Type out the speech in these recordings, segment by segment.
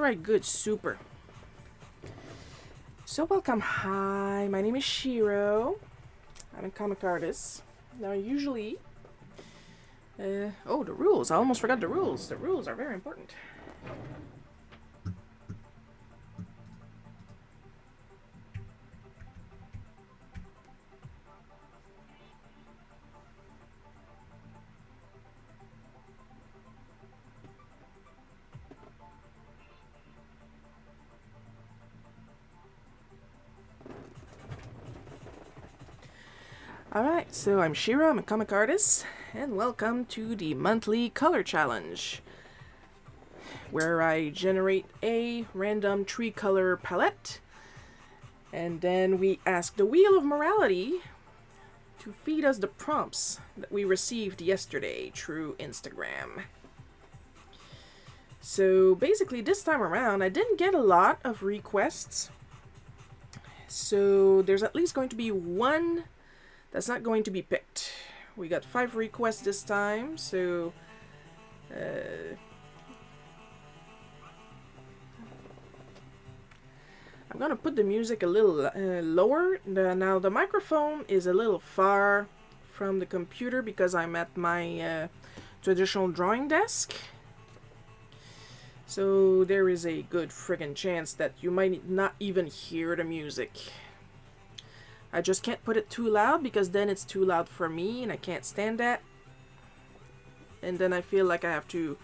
Alright, good, super. So welcome, hi, my name is Shiro. I'm a comic artist. Now usually... oh, the rules, I almost forgot the rules. The rules are very important. Alright, so I'm Shiro, I'm a comic artist, and welcome to the monthly color challenge, where I generate a random tree color palette, and then we ask the Wheel of Morality to feed us the prompts that we received yesterday through Instagram. So basically this time around I didn't get a lot of requests, so there's at least going to be one that's not going to be picked. We got 5 requests this time, so I'm gonna put the music a little lower. Now the microphone is a little far from the computer because I'm at my traditional drawing desk. So there is a good friggin' chance that you might not even hear the music. I just can't put it too loud because then it's too loud for me and I can't stand that. And then I feel like I have to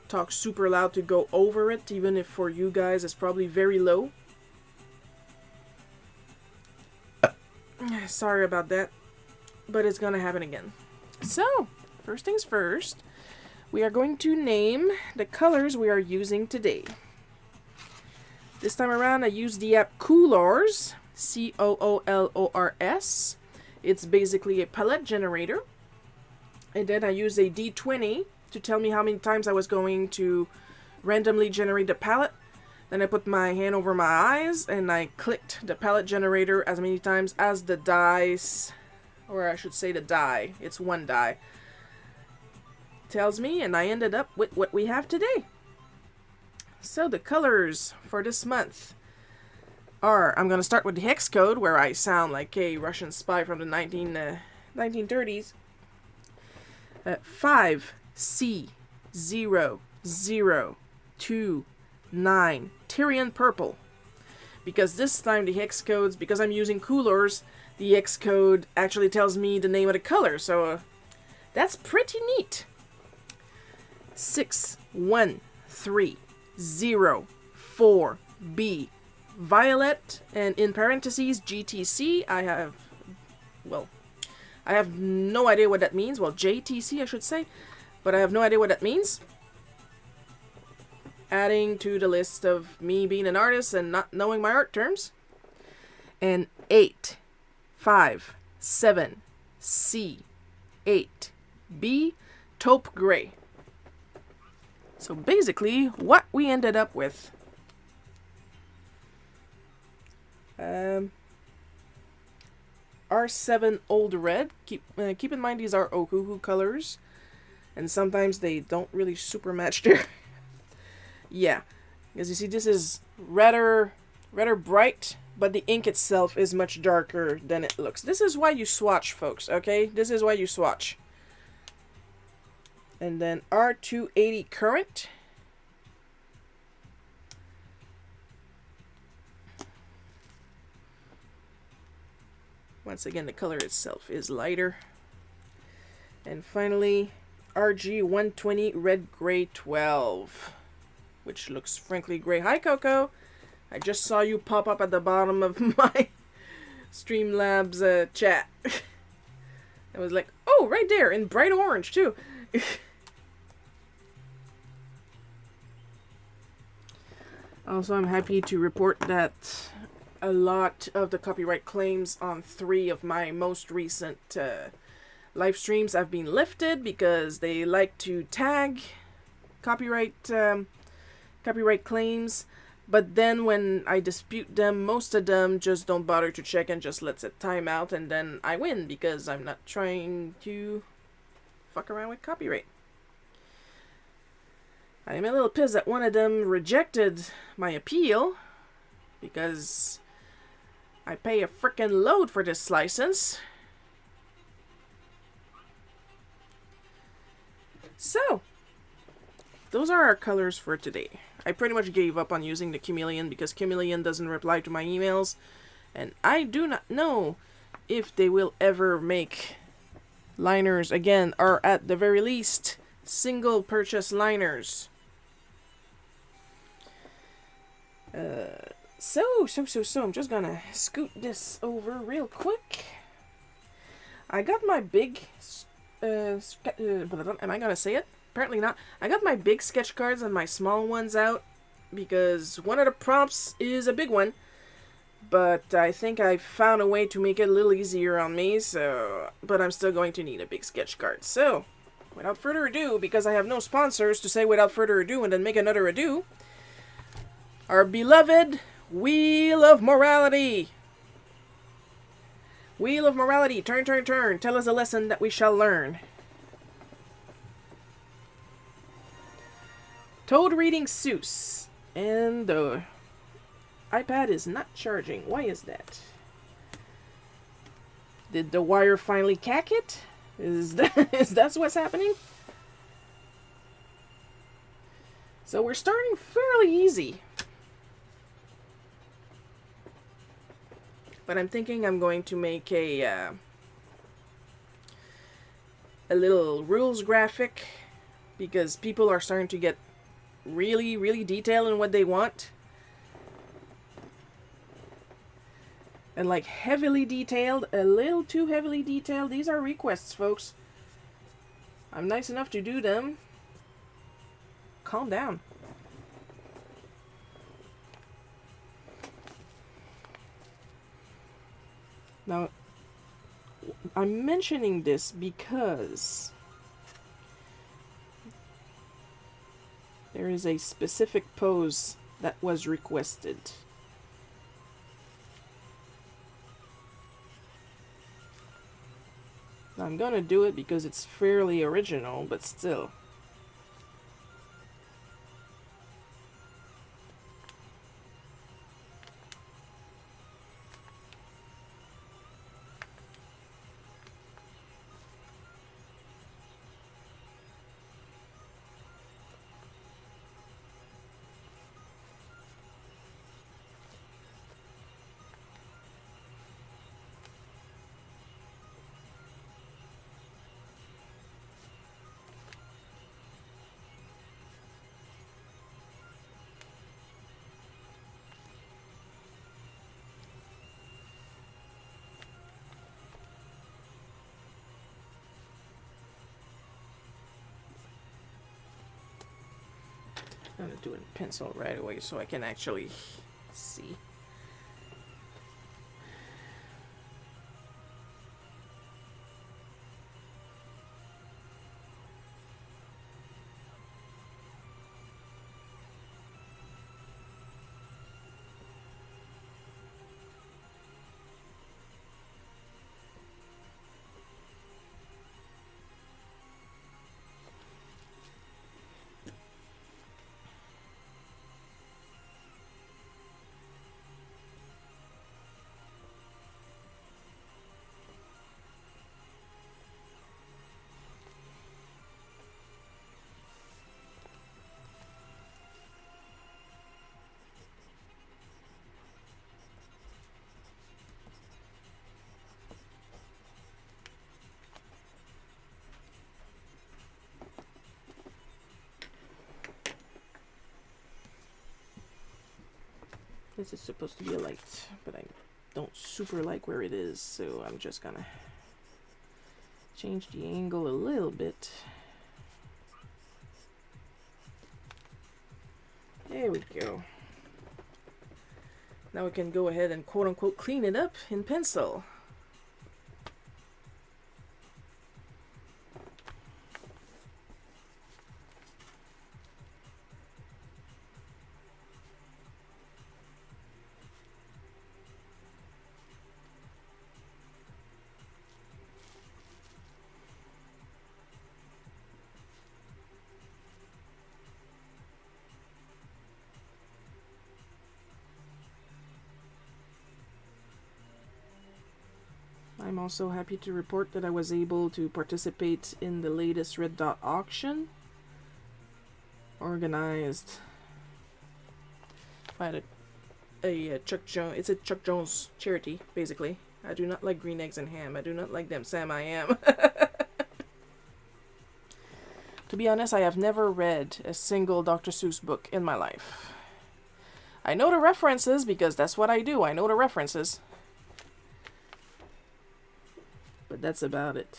talk super loud to go over it, even if for you guys it's probably very low. Sorry about that, but it's gonna happen again. So, first things first, we are going to name the colors we are using today. This time around I used the app Koolors. Coolors. It's basically a palette generator. And then I used a D20 to tell me how many times I was going to randomly generate the palette. Then I put my hand over my eyes and I clicked the palette generator as many times as the dice, or I should say the die, it's one die, tells me, and I ended up with what we have today. So the colors for this month are, I'm going to start with the hex code, where I sound like a Russian spy from the 1930s. 5C0029 Tyrian purple. Because this time the hex codes, because I'm using Koolors, the hex code actually tells me the name of the color, so that's pretty neat. 61304B Violet, and in parentheses GTC. I have no idea what that means. Well, JTC I should say, but I have no idea what that means. Adding to the list of me being an artist and not knowing my art terms. And 857C8B taupe gray. So basically what we ended up with, R7 Old Red. Keep in mind these are Okuhu colors, and sometimes they don't really super match there. Yeah, because you see this is rather bright, but the ink itself is much darker than it looks. This is why you swatch, folks, okay? This is why you swatch. And then R280 Current. Once again, the color itself is lighter. And finally, RG120 Red Gray 12, which looks frankly gray. Hi, Coco. I just saw you pop up at the bottom of my Streamlabs chat. I was like, oh, right there, in bright orange, too. Also, I'm happy to report that a lot of the copyright claims on 3 of my most recent live streams have been lifted because they like to tag copyright claims, but then when I dispute them, most of them just don't bother to check and just lets it time out, and then I win because I'm not trying to fuck around with copyright. I'm a little pissed that one of them rejected my appeal because I pay a frickin' load for this license. So, those are our colors for today. I pretty much gave up on using the chameleon because chameleon doesn't reply to my emails, and I do not know if they will ever make liners again, or at the very least, single purchase liners. So, I'm just gonna scoot this over real quick. I got my big, am I gonna say it? Apparently not. I got my big sketch cards and my small ones out because one of the prompts is a big one, but I think I found a way to make it a little easier on me, so, but I'm still going to need a big sketch card. So, without further ado, because I have no sponsors to say without further ado and then make another ado, our beloved Wheel of Morality. Wheel of Morality, turn, turn, turn. Tell us a lesson that we shall learn. Toad reading Seuss. And the iPad is not charging. Why is that? Did the wire finally cack it? Is that what's happening? So we're starting fairly easy. But I'm thinking I'm going to make a little rules graphic because people are starting to get really, really detailed in what they want. And like heavily detailed, a little too heavily detailed. These are requests, folks. I'm nice enough to do them. Calm down. Now, I'm mentioning this because there is a specific pose that was requested. I'm gonna do it because it's fairly original, but still. I'm gonna do it in pencil right away so I can actually see. This is supposed to be a light, but I don't super like where it is, so I'm just gonna change the angle a little bit. There we go. Now we can go ahead and quote-unquote clean it up in pencil. I'm also happy to report that I was able to participate in the latest Red Dot auction organized by Chuck Jones. It's a Chuck Jones charity, basically. I do not like green eggs and ham. I do not like them, Sam. I am. To be honest, I have never read a single Dr. Seuss book in my life. I know the references because that's what I do. I know the references. But that's about it.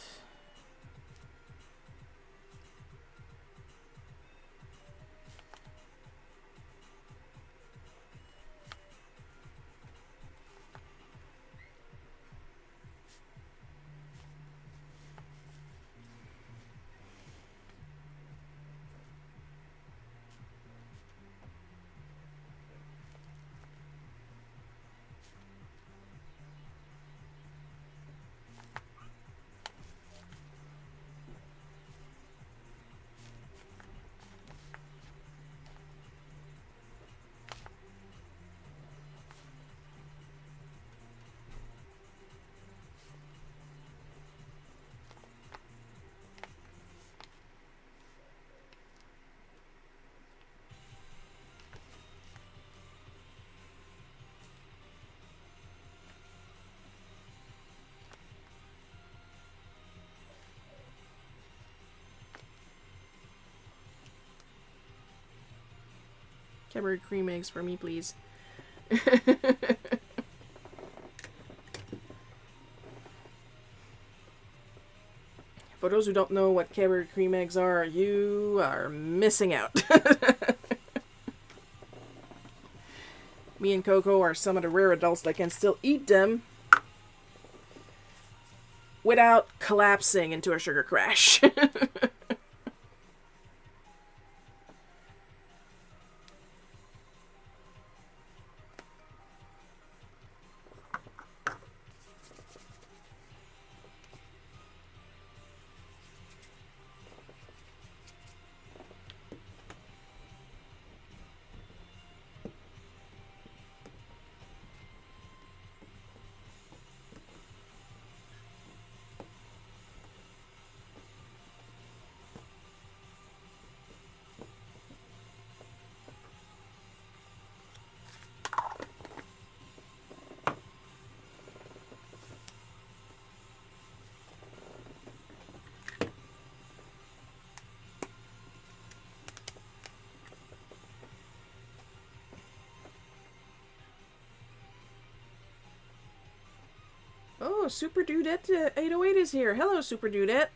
Cadbury cream eggs for me, please. For those who don't know what Cadbury cream eggs are, you are missing out. Me and Coco are some of the rare adults that can still eat them without collapsing into a sugar crash. Oh, Super Dudette 808 is here. Hello, Super Dudette.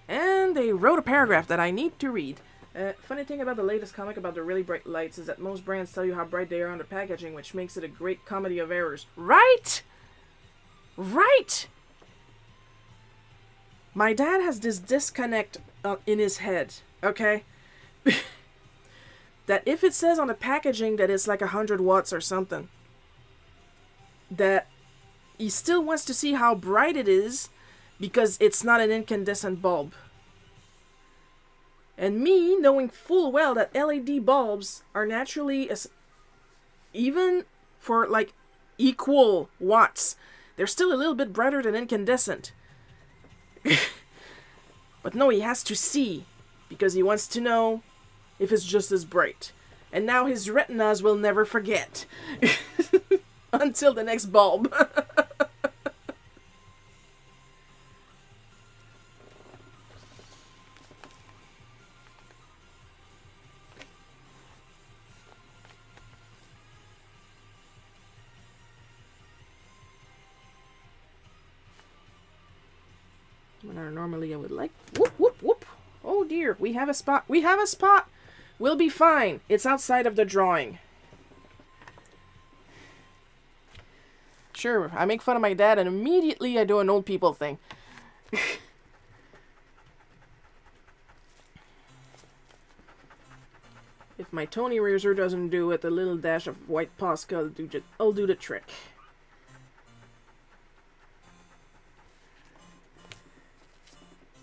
And they wrote a paragraph that I need to read. Funny thing about the latest comic about the really bright lights is that most brands tell you how bright they are on the packaging, which makes it a great comedy of errors. Right? Right! My dad has this disconnect in his head, okay? That if it says on the packaging that it's like 100 watts or something, that he still wants to see how bright it is because it's not an incandescent bulb. And me, knowing full well that LED bulbs are naturally, even for like equal watts, they're still a little bit brighter than incandescent. But no, he has to see because he wants to know if it's just as bright. And now his retinas will never forget. Until the next bulb. Normally I would like... Whoop, whoop, whoop. Oh dear, we have a spot. We have a spot. We'll be fine. It's outside of the drawing. Sure, I make fun of my dad and immediately I do an old people thing. If my Tony razor doesn't do it, a little dash of white Posca will do the trick.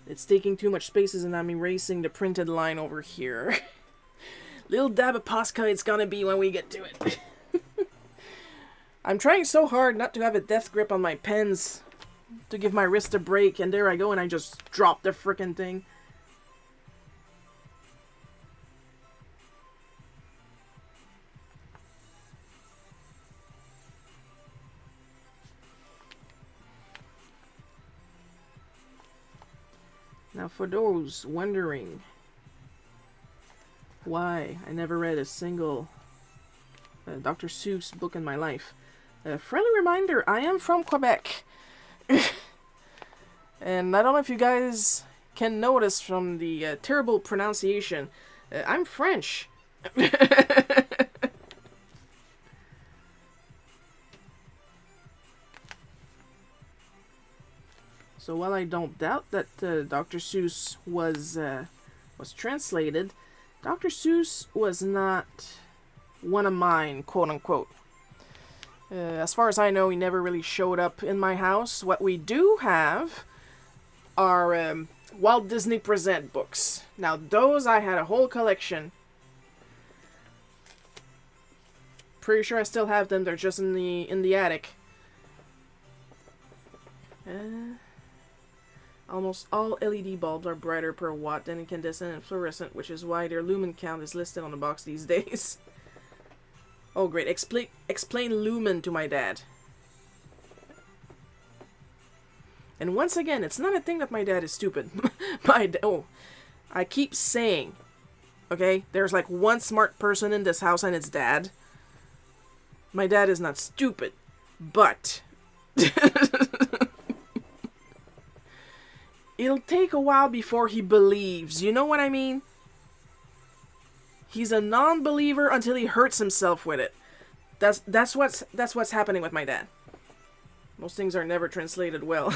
It's taking too much spaces and I'm erasing the printed line over here. Little dab of Posca it's gonna be when we get to it. I'm trying so hard not to have a death grip on my pens to give my wrist a break, and there I go, and I just dropped the frickin' thing. Now, for those wondering why I never read a single Dr. Seuss book in my life, a friendly reminder, I am from Quebec. And I don't know if you guys can notice from the terrible pronunciation, I'm French. So while I don't doubt that Dr. Seuss was translated, Dr. Seuss was not one of mine, quote unquote. As far as I know, he never really showed up in my house. What we do have are Walt Disney Present books. Now those, I had a whole collection. Pretty sure I still have them. They're just in the attic. Almost all LED bulbs are brighter per watt than incandescent and fluorescent, which is why their lumen count is listed on the box these days. Oh great, explain lumen to my dad. And once again, it's not a thing that my dad is stupid. I keep saying, okay, there's like one smart person in this house and it's Dad. My dad is not stupid, but it'll take a while before he believes. You know what I mean? He's a non-believer until he hurts himself with it. That's what's happening with my dad. Most things are never translated well.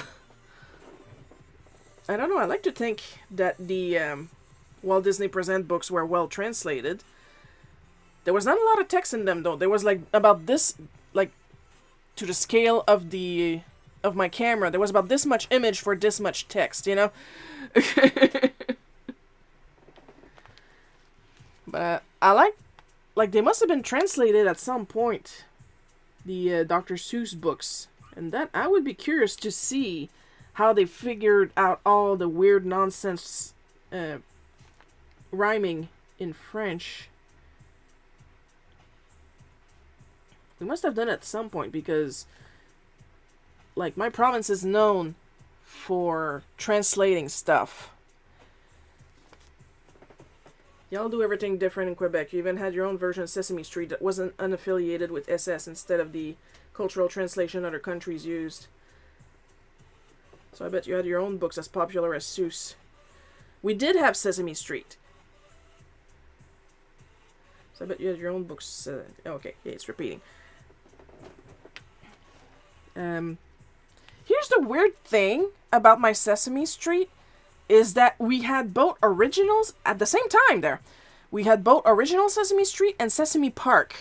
I don't know. I like to think that the Walt Disney Present books were well translated. There was not a lot of text in them though. There was like about this, like to the scale of my camera. There was about this much image for this much text. You know. But I like they must have been translated at some point, the Dr. Seuss books, and that I would be curious to see how they figured out all the weird nonsense rhyming in French. They must have done it at some point because, like, my province is known for translating stuff. Y'all do everything different in Quebec. You even had your own version of Sesame Street that wasn't unaffiliated with SS instead of the cultural translation other countries used. So I bet you had your own books as popular as Seuss. We did have Sesame Street. So I bet you had your own books. Okay, yeah, it's repeating. Here's the weird thing about my Sesame Street. Is that we had both originals at the same time there. We had both original Sesame Street and Sesame Park.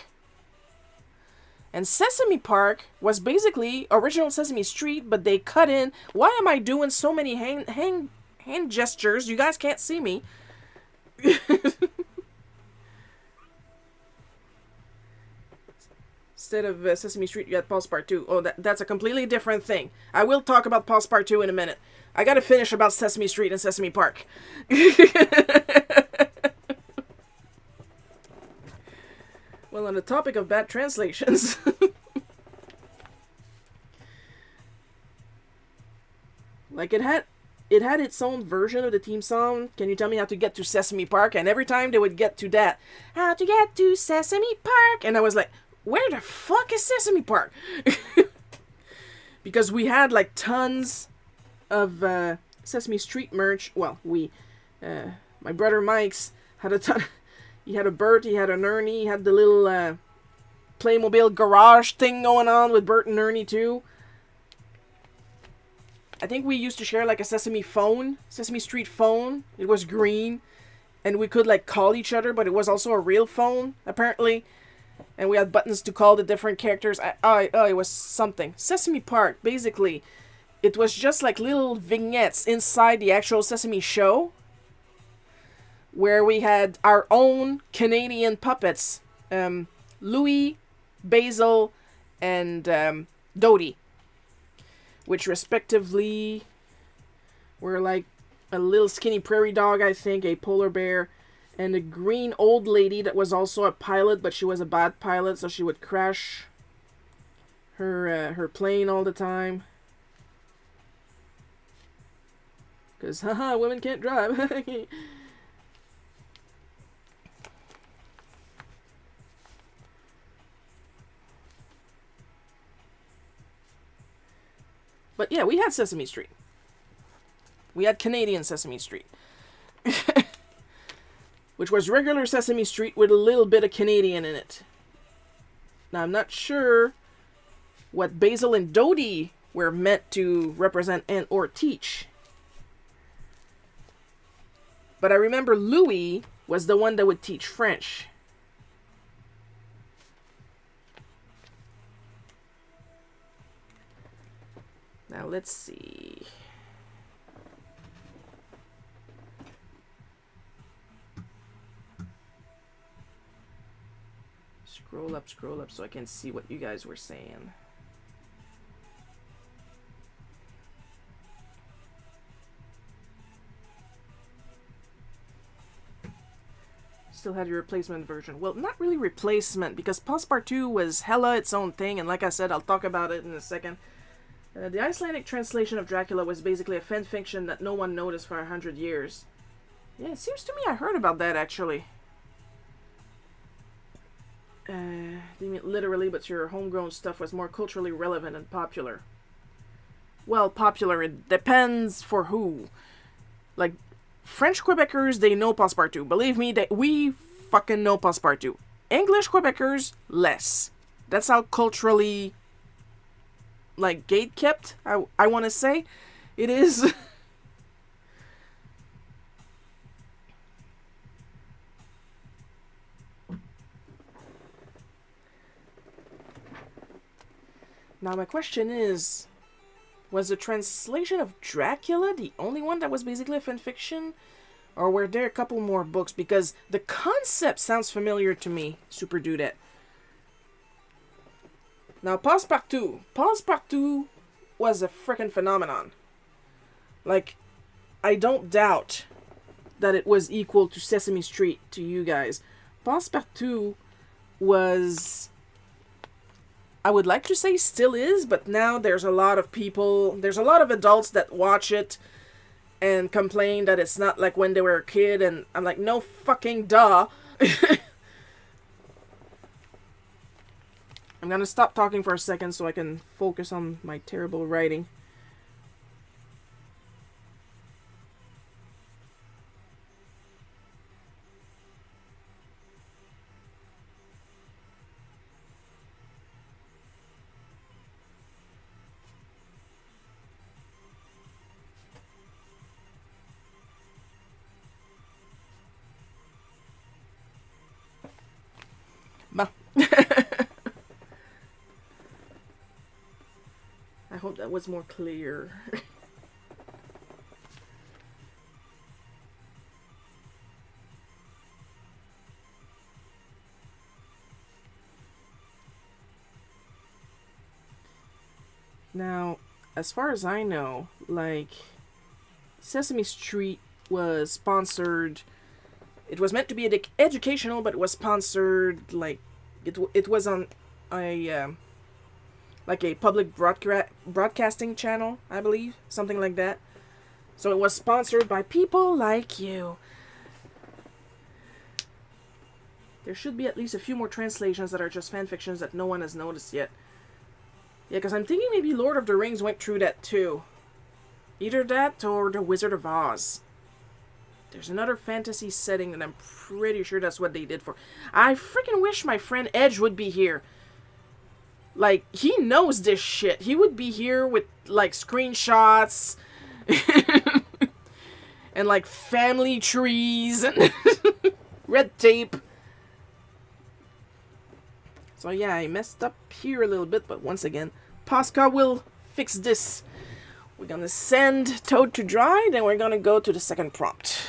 And Sesame Park was basically original Sesame Street, but they cut in. Why am I doing so many hand gestures? You guys can't see me. Instead of Sesame Street, you had Passepartout. Oh, that's a completely different thing. I will talk about Passepartout in a minute. I gotta finish about Sesame Street and Sesame Park. Well, on the topic of bad translations. Like, it had its own version of the theme song. Can you tell me how to get to Sesame Park? And every time they would get to that, how to get to Sesame Park? And I was like, where the fuck is Sesame Park? Because we had, like, tons of Sesame Street merch. Well, my brother Mike's had a ton. He had a Bert, he had an Ernie, he had the little Playmobil garage thing going on with Bert and Ernie too. I think we used to share like a Sesame Street phone. It was green, and we could like call each other, but it was also a real phone apparently. And we had buttons to call the different characters. It was something. Sesame Park, basically. It was just like little vignettes inside the actual Sesame show, where we had our own Canadian puppets, Louis, Basil, and Dodie. which respectively were like a little skinny prairie dog, I think, a polar bear, and a green old lady that was also a pilot, but she was a bad pilot, so she would crash her plane all the time. Because, haha, women can't drive. But yeah, we had Sesame Street. We had Canadian Sesame Street. Which was regular Sesame Street with a little bit of Canadian in it. Now, I'm not sure what Basil and Dodie were meant to represent and or teach. But I remember Louis was the one that would teach French. Now, let's see. Scroll up so I can see what you guys were saying. Still had your replacement version. Well, not really replacement, because Passepartout was hella its own thing, and like I said, I'll talk about it in a second. The Icelandic translation of Dracula was basically a fanfiction that no one noticed for 100 years. Yeah, it seems to me I heard about that, actually. They mean literally, but your homegrown stuff was more culturally relevant and popular. Well, popular, it depends for who. Like, French Quebecers, they know Passepartout. Believe me, we fucking know Passepartout. English Quebecers, less. That's how culturally, like, gate-kept, I want to say, it is. Now, my question is, was the translation of Dracula the only one that was basically a fanfiction? Or were there a couple more books? Because the concept sounds familiar to me, Super Dudette. Now, Passepartout. Passepartout was a freaking phenomenon. Like, I don't doubt that it was equal to Sesame Street to you guys. Passepartout was... I would like to say still is, but now there's a lot of people, there's a lot of adults that watch it and complain that it's not like when they were a kid, and I'm like, no fucking duh. I'm gonna stop talking for a second so I can focus on my terrible writing. Bah. I hope that was more clear. Now, as far as I know, like, Sesame Street was sponsored. It was meant to be educational, but it was sponsored, like, it was on a, like a public broadcasting channel, I believe. Something like that. So it was sponsored by people like you. There should be at least a few more translations that are just fanfictions that no one has noticed yet. Yeah, because I'm thinking maybe Lord of the Rings went through that too. Either that or The Wizard of Oz. There's another fantasy setting and I'm pretty sure that's what they did for... I freaking wish my friend Edge would be here. Like, he knows this shit. He would be here with, like, screenshots and, like, family trees and red tape. So, yeah, I messed up here a little bit, but once again, Pascal will fix this. We're gonna send Toad to dry, then we're gonna go to the second prompt.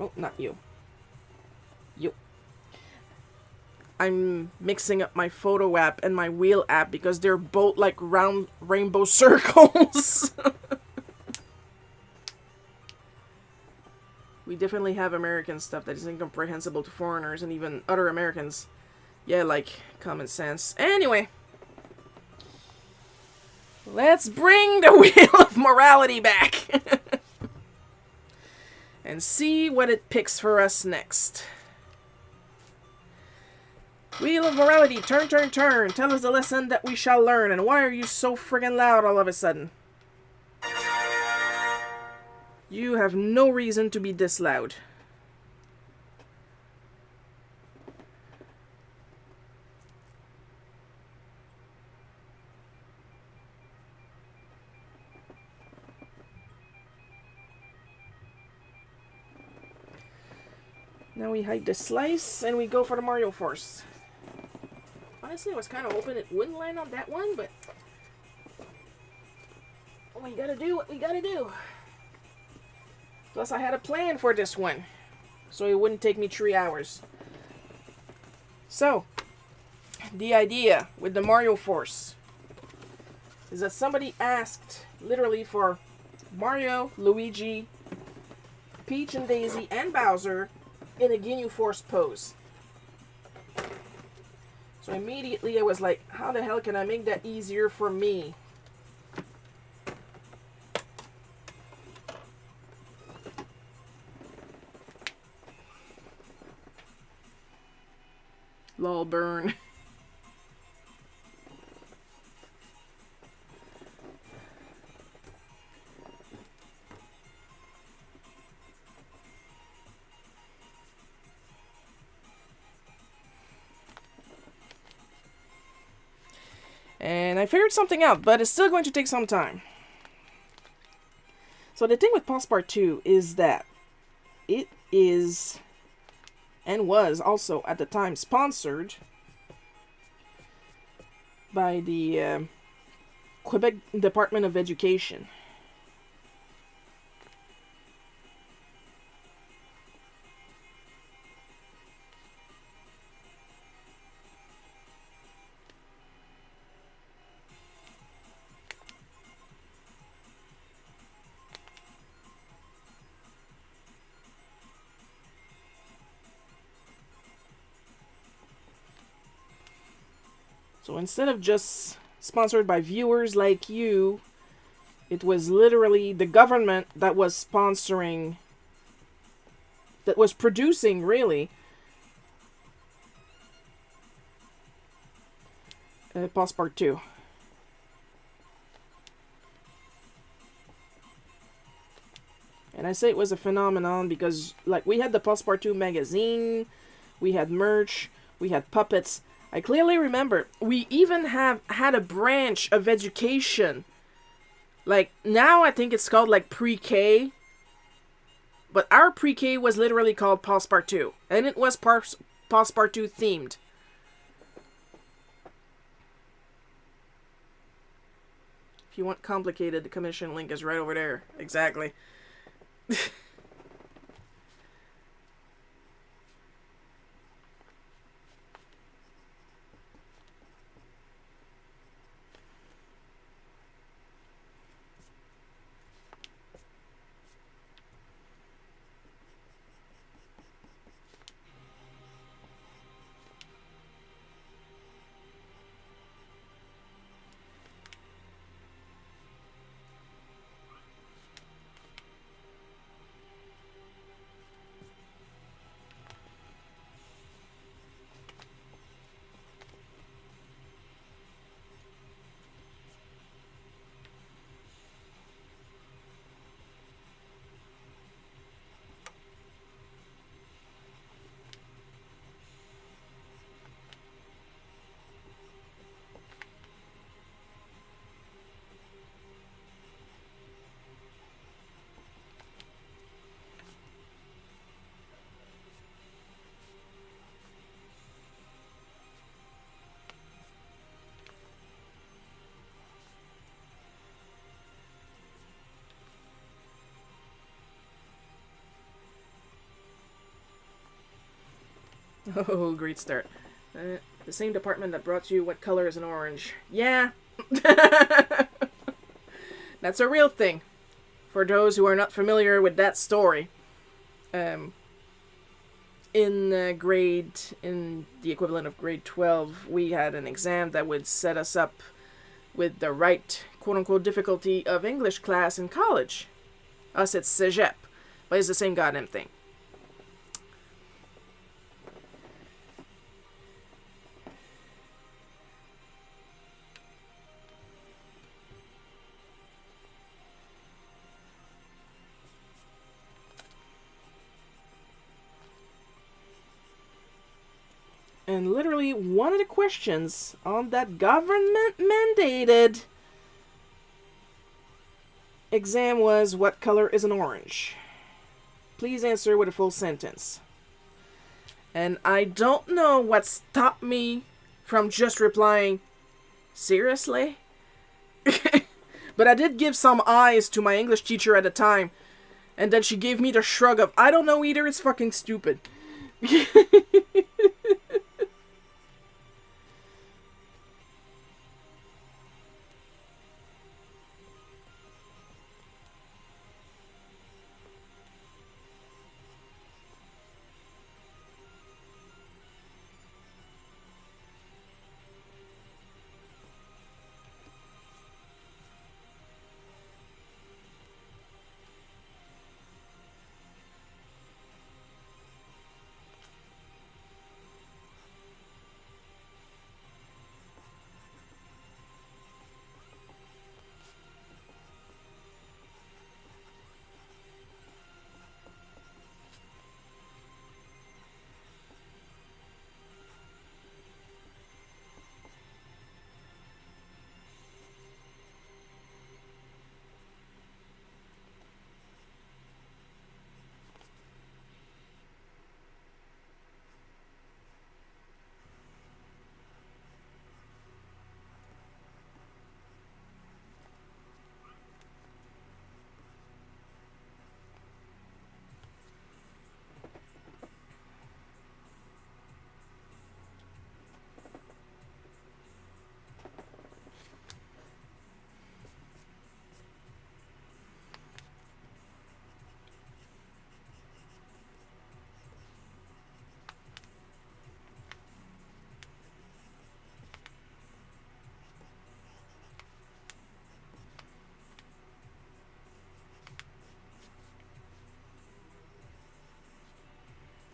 Oh, not you. You. I'm mixing up my photo app and my wheel app because they're both like round rainbow circles. We definitely have American stuff that is incomprehensible to foreigners and even other Americans. Yeah, like common sense. Anyway, let's bring the wheel of morality back and see what it picks for us next. Wheel of morality, turn, turn, turn. Tell us the lesson that we shall learn. And why are you so friggin' loud all of a sudden? You have no reason to be this loud. Now we hide the slice and we go for the Mario Force. Honestly, I was kind of hoping it wouldn't land on that one, but we gotta do what we gotta do. Plus, I had a plan for this one, so it wouldn't take me 3 hours. So, the idea with the Mario Force is that somebody asked, literally, for Mario, Luigi, Peach and Daisy, and Bowser in a Ginyu Force pose. So immediately I was like, how the hell can I make that easier for me? Lol, burn. And I figured something out, but it's still going to take some time. So the thing with Passepartout is that it is, and was also at the time, sponsored by the Quebec Department of Education. So instead of just sponsored by viewers like you, it was literally the government that was sponsoring, that was producing, really, Passepartout. And I say it was a phenomenon because, like, we had the Passepartout magazine, we had merch, we had puppets. I clearly remember we even have had a branch of education. Like, now I think it's called, like, pre-K. But our pre-K was literally called Passepartout. And it was Passepartout themed. If you want complicated, the commission link is right over there. Exactly. Oh, great start. The same department that brought you What Color is an Orange. Yeah. That's a real thing. For those who are not familiar with that story. In the equivalent of grade 12, we had an exam that would set us up with the right quote-unquote difficulty of English class in college. Us, it's cégep, but it's the same goddamn thing. And literally one of the questions on that government-mandated exam was, what color is an orange? Please answer with a full sentence. And I don't know what stopped me from just replying, seriously? But I did give some eyes to my English teacher at the time. And then she gave me the shrug of, I don't know either, it's fucking stupid.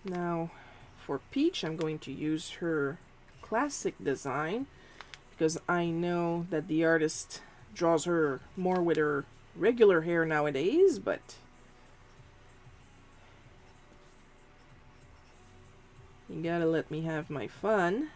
Now, for Peach, I'm going to use her classic design because I know that the artist draws her more with her regular hair nowadays, but you gotta let me have my fun.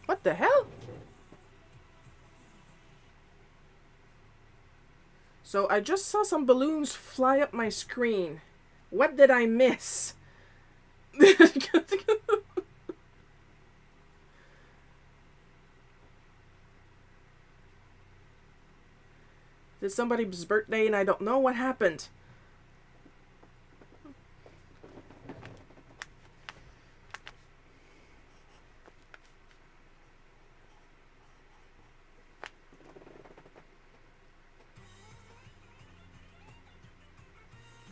What the hell? So I just saw some balloons fly up my screen. What did I miss? It's somebody's birthday and I don't know what happened.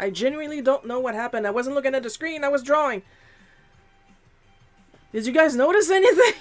I genuinely don't know what happened. I wasn't looking at the screen. I was drawing. Did you guys notice anything?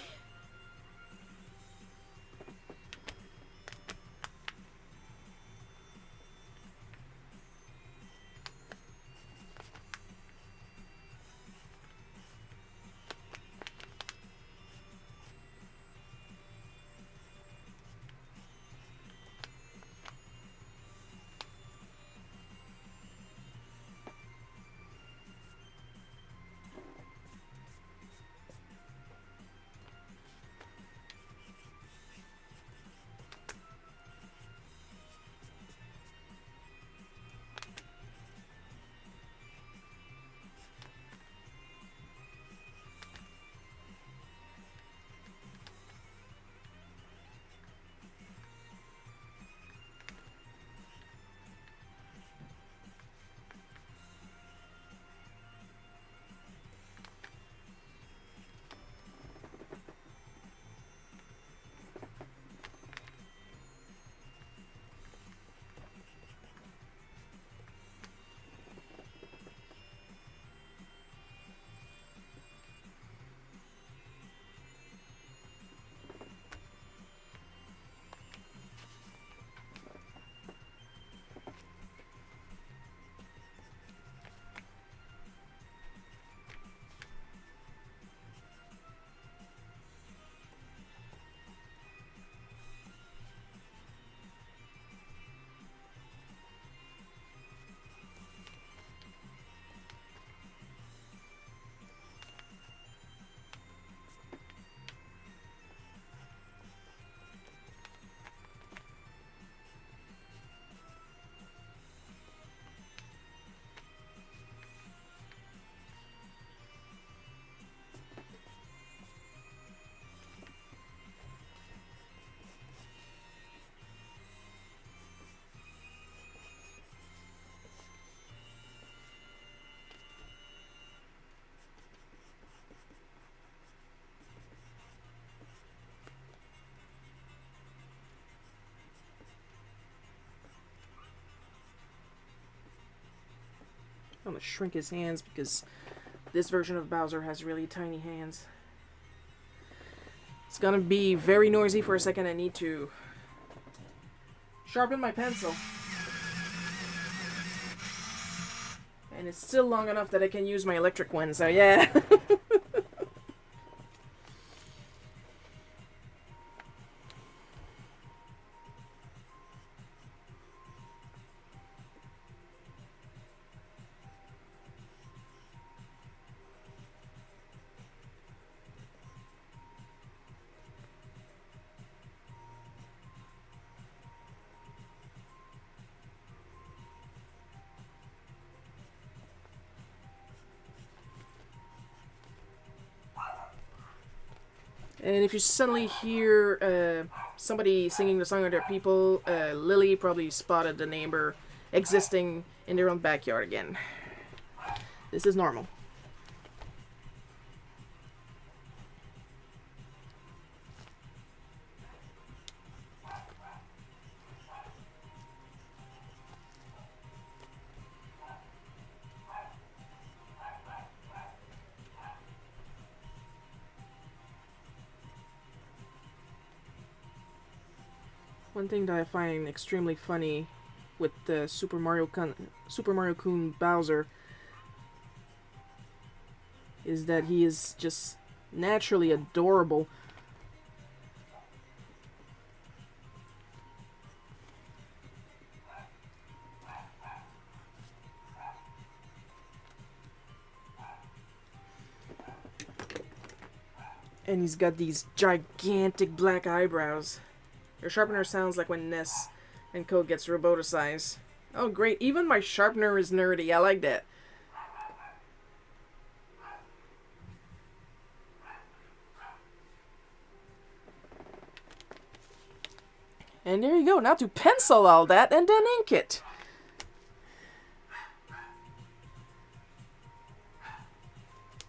I'm gonna shrink his hands because this version of Bowser has really tiny hands. It's gonna be very noisy for a second. I need to sharpen my pencil. And it's still long enough that I can use my electric one, so yeah. And if you suddenly hear somebody singing the song of their people, Lily probably spotted the neighbor existing in their own backyard again. This is normal. One thing that I find extremely funny with the Super Mario Kun Bowser is that he is just naturally adorable. And he's got these gigantic black eyebrows. Your sharpener sounds like when Ness and Co gets roboticized. Oh great, even my sharpener is nerdy. I like that. And there you go. Now to pencil all that and then ink it.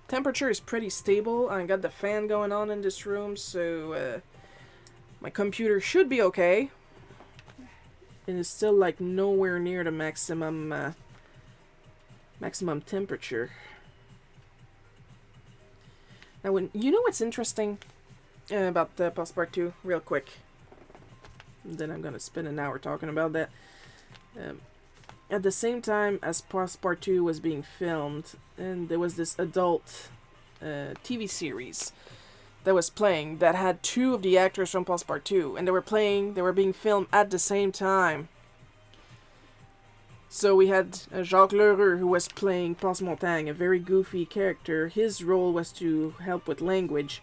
Temperature is pretty stable. I got the fan going on in this room, so my computer should be okay. It is still like nowhere near the maximum Maximum temperature. Now, when you know what's interesting about the Passepartout, real quick. And then I'm gonna spend an hour talking about that. At the same time as Passepartout was being filmed, and there was this adult TV series that was playing that had two of the actors from Passepartout, and they were being filmed at the same time. So we had Jacques Lheureux, who was playing Passe-Montagne, a very goofy character. His role was to help with language.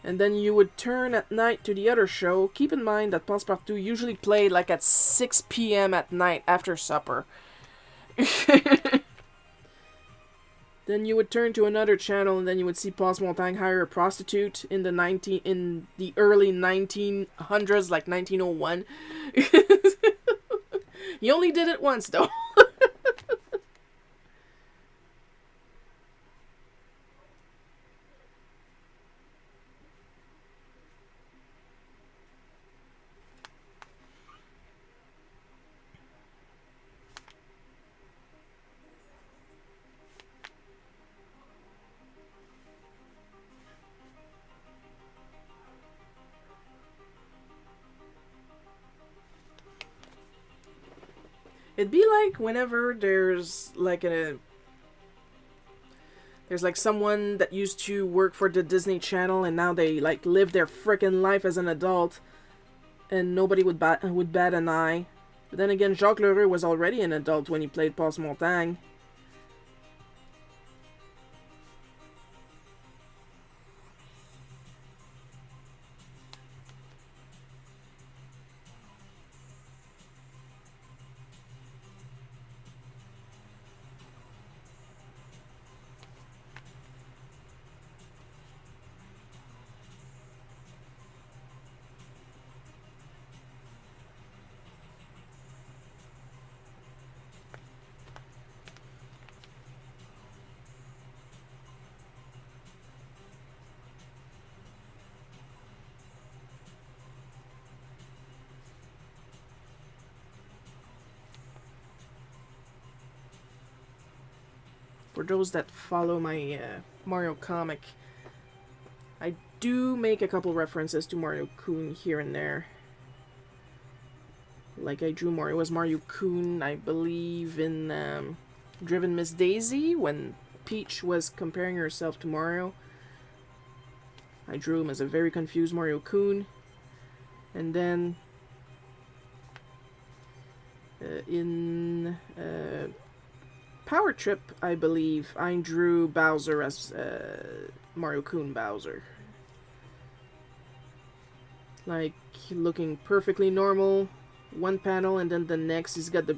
And then you would turn at night to the other show. Keep in mind that Passepartout usually played like at 6 p.m. at night after supper. Then you would turn to another channel, and then you would see Passe-Montagne hire a prostitute in the early 1900s, like 1901. He only did it once, though. It'd be like whenever there's like someone that used to work for the Disney Channel and now they like live their frickin' life as an adult, and nobody would bat an eye. But then again, Jacques Lheureux was already an adult when he played Passe-Montagne. For those that follow my Mario comic, I do make a couple references to Mario Kun here and there. Like I drew Mario as Mario Kun, I believe, in Driven Miss Daisy, when Peach was comparing herself to Mario. I drew him as a very confused Mario Kun. And then in Power Trip, I believe, I drew Bowser as Mario Kun Bowser. Like, looking perfectly normal, one panel, and then the next he's got the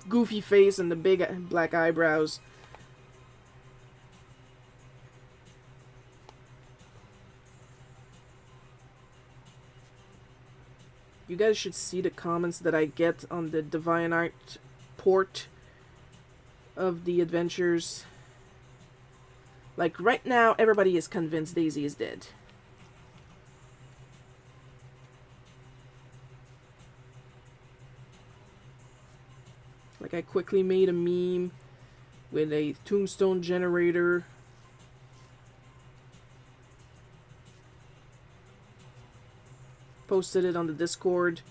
goofy face and the big black eyebrows. You guys should see the comments that I get on the DeviantArt port of the adventures. Like, right now, everybody is convinced Daisy is dead. Like, I quickly made a meme with a tombstone generator. Posted it on the Discord.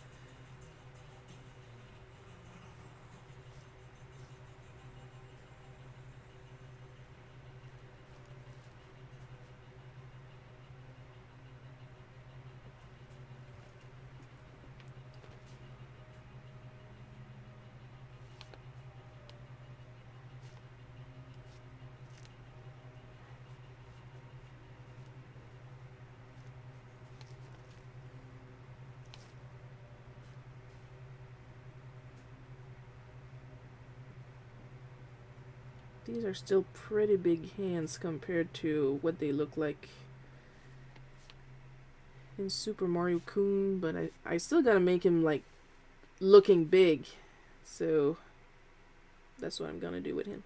These are still pretty big hands compared to what they look like in Super Mario Kun, but I still gotta make him like looking big, so that's what I'm gonna do with him.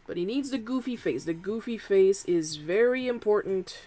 But he needs the goofy face. The goofy face is very important.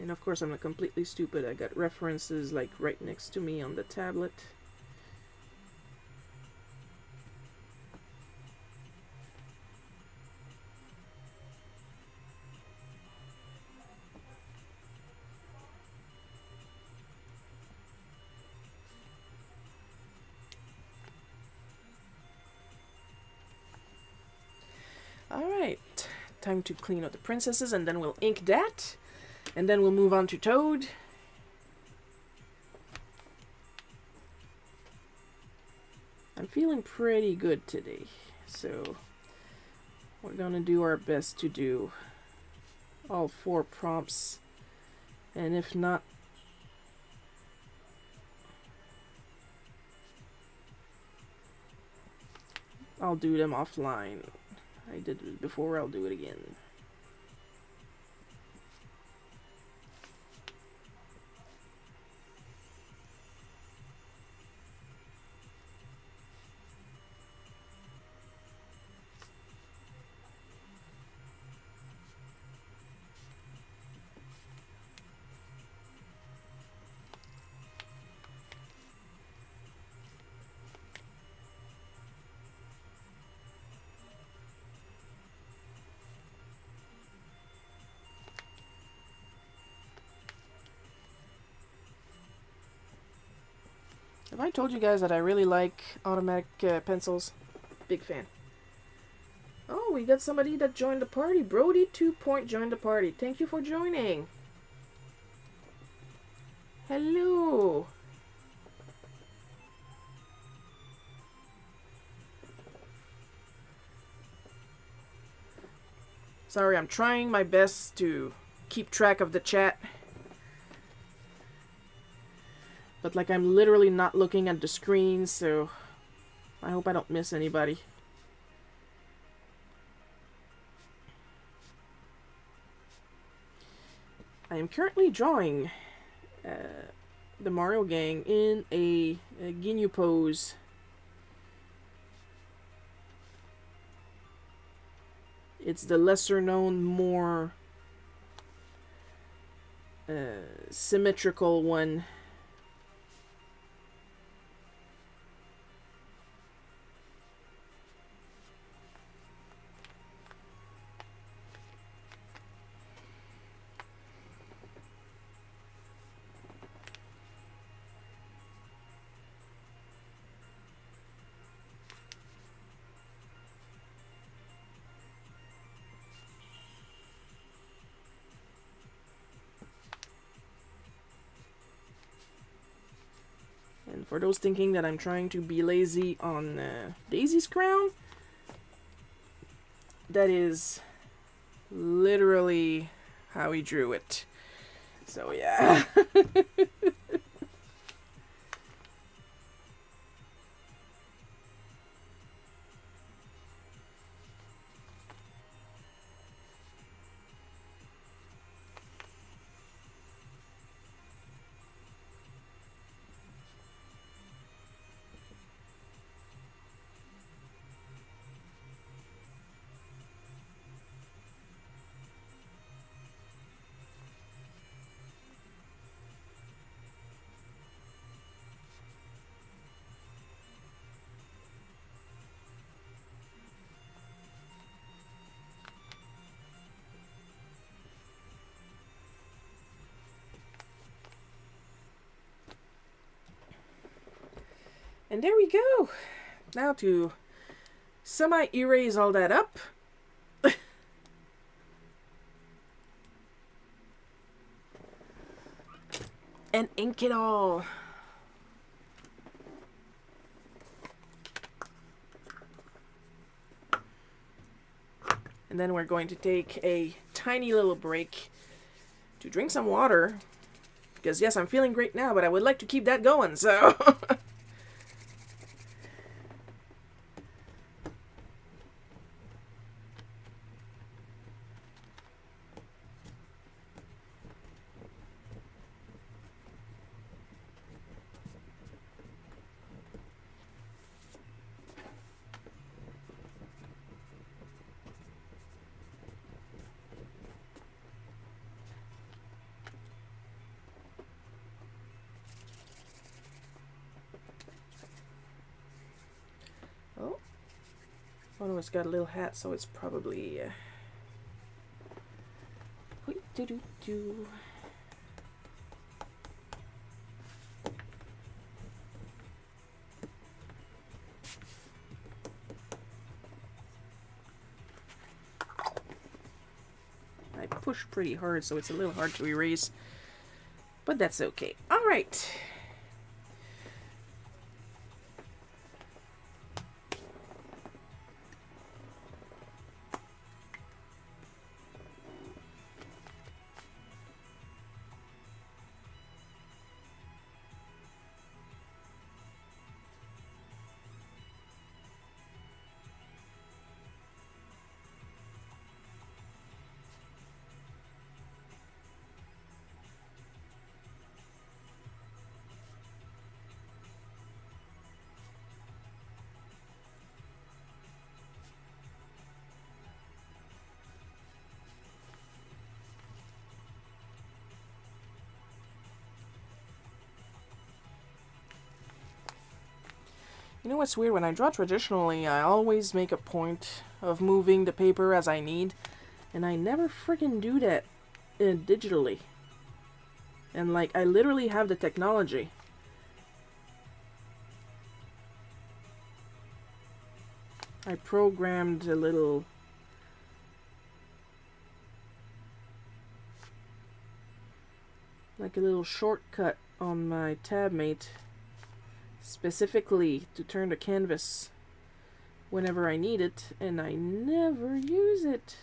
And of course I'm not completely stupid. I got references like right next to me on the tablet. Alright, time to clean up the princesses, and then we'll ink that. And then we'll move on to Toad. I'm feeling pretty good today, so we're gonna do our best to do all 4 prompts, and if not, I'll do them offline. I did it before, I'll do it again. Have I told you guys that I really like automatic pencils? Big fan. Oh, we got somebody that joined the party. Brody 2 Point joined the party. Thank you for joining. Hello. Sorry, I'm trying my best to keep track of the chat. But like I'm literally not looking at the screen, so I hope I don't miss anybody. I am currently drawing the Mario gang in a Ginyu pose. It's the lesser known, more symmetrical one. And for those thinking that I'm trying to be lazy on Daisy's crown, that is literally how he drew it. So yeah. And there we go. Now to semi-erase all that up. And ink it all. And then we're going to take a tiny little break to drink some water. Because yes, I'm feeling great now, but I would like to keep that going, so... Oh no, it's got a little hat, so it's probably... Do-do-do. I push pretty hard, so it's a little hard to erase. But that's okay. Alright. You know what's weird? When I draw traditionally, I always make a point of moving the paper as I need. And I never freaking do that digitally. And like, I literally have the technology. I programmed a little... like a little shortcut on my TabMate. Specifically to turn the canvas whenever I need it, and I never use it.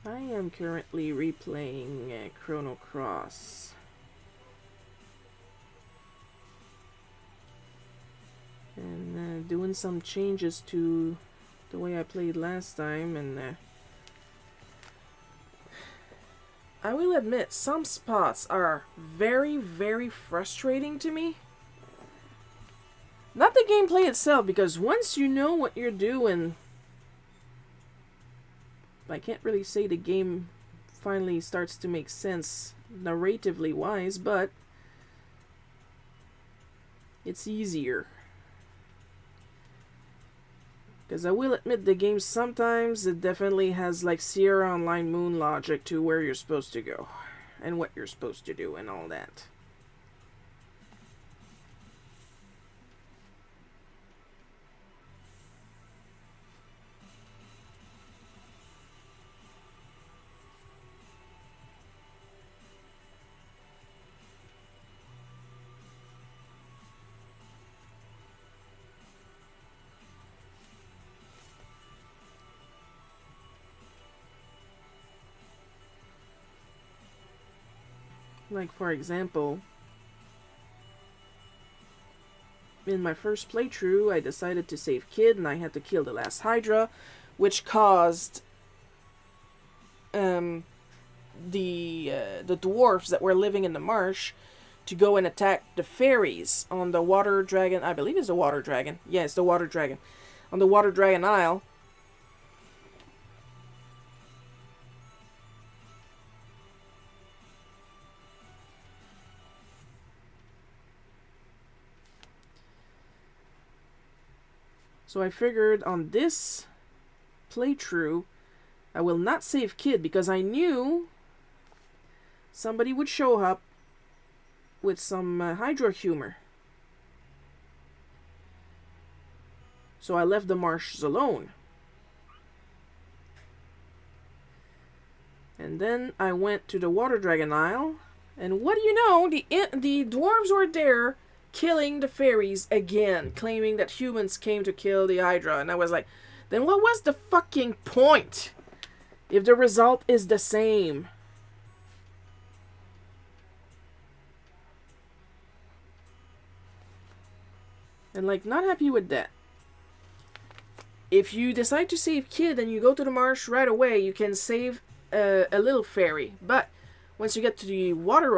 I am currently replaying Chrono Cross. And doing some changes to the way I played last time, and I will admit some spots are very, very frustrating to me. Not the gameplay itself, because once you know what you're doing, I can't really say the game finally starts to make sense narratively wise, but it's easier. Because I will admit the game sometimes it definitely has like Sierra Online Moon logic to where you're supposed to go and what you're supposed to do and all that. Like, for example, in my first playthrough, I decided to save Kid and I had to kill the last Hydra, which caused the dwarves that were living in the marsh to go and attack the fairies on the water dragon. I believe it's the water dragon. Yeah, it's the water dragon. On the water dragon isle. So I figured on this playthrough, I will not save Kid because I knew somebody would show up with some hydro humor. So I left the marshes alone. And then I went to the water dragon isle. And what do you know? The dwarves were there killing the fairies again, claiming that humans came to kill the Hydra. And I was like, then what was the fucking point if the result is the same? And like, not happy with that. If you decide to save Kid and you go to the marsh right away, you can save a little fairy. But once you get to the water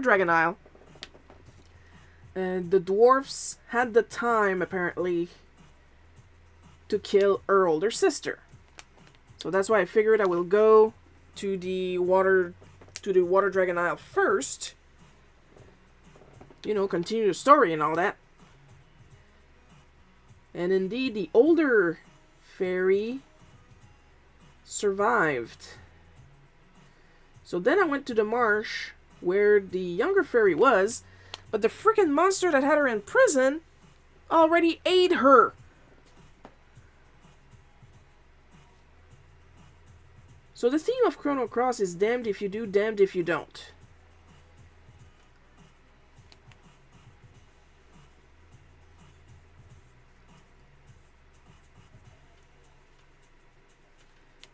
dragon isle, the dwarfs had the time apparently to kill her older sister. So that's why I figured I will go to the water dragon isle first. You know, continue the story and all that. And indeed, the older fairy survived. So then I went to the marsh where the younger fairy was, but the freaking monster that had her in prison already ate her. So the theme of Chrono Cross is damned if you do, damned if you don't.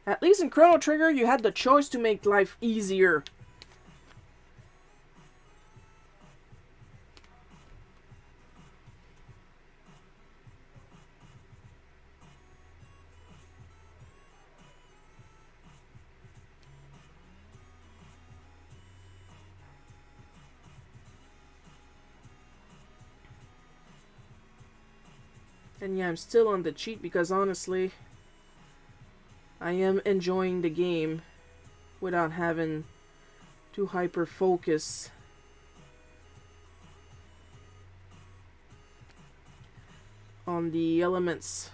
At least in Chrono Trigger, you had the choice to make life easier. And yeah, I'm still on the cheat because honestly, I am enjoying the game without having to hyper focus on the elements.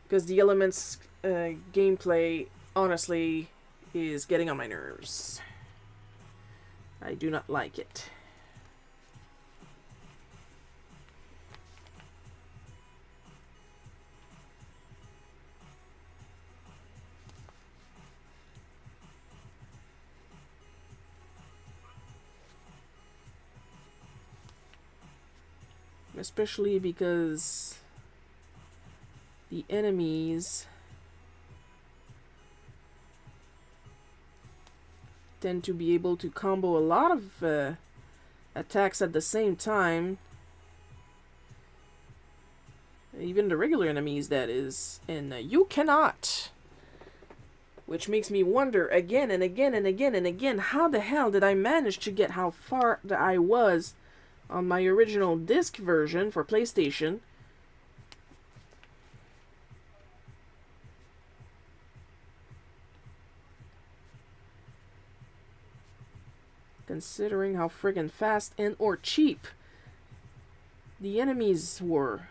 Because the elements gameplay honestly is getting on my nerves. I do not like it. Especially because the enemies tend to be able to combo a lot of attacks at the same time. Even the regular enemies, that is. And you cannot. Which makes me wonder again and again and again and again, how the hell did I manage to get how far that I was on my original disc version for PlayStation? Considering how friggin' fast and or cheap the enemies were.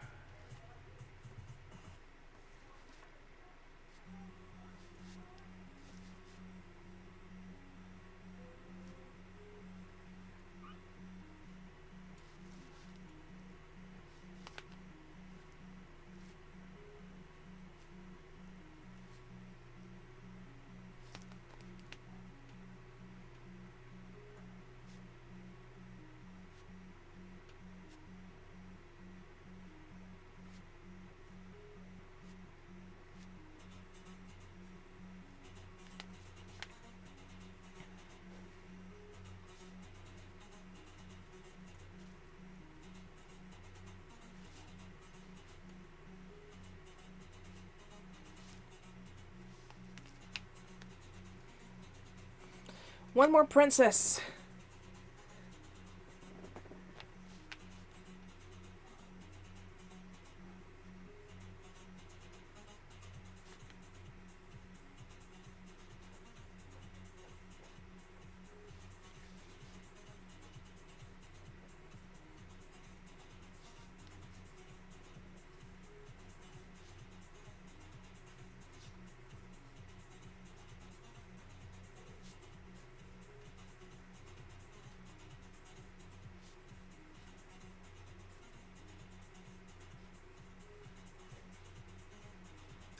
One more princess.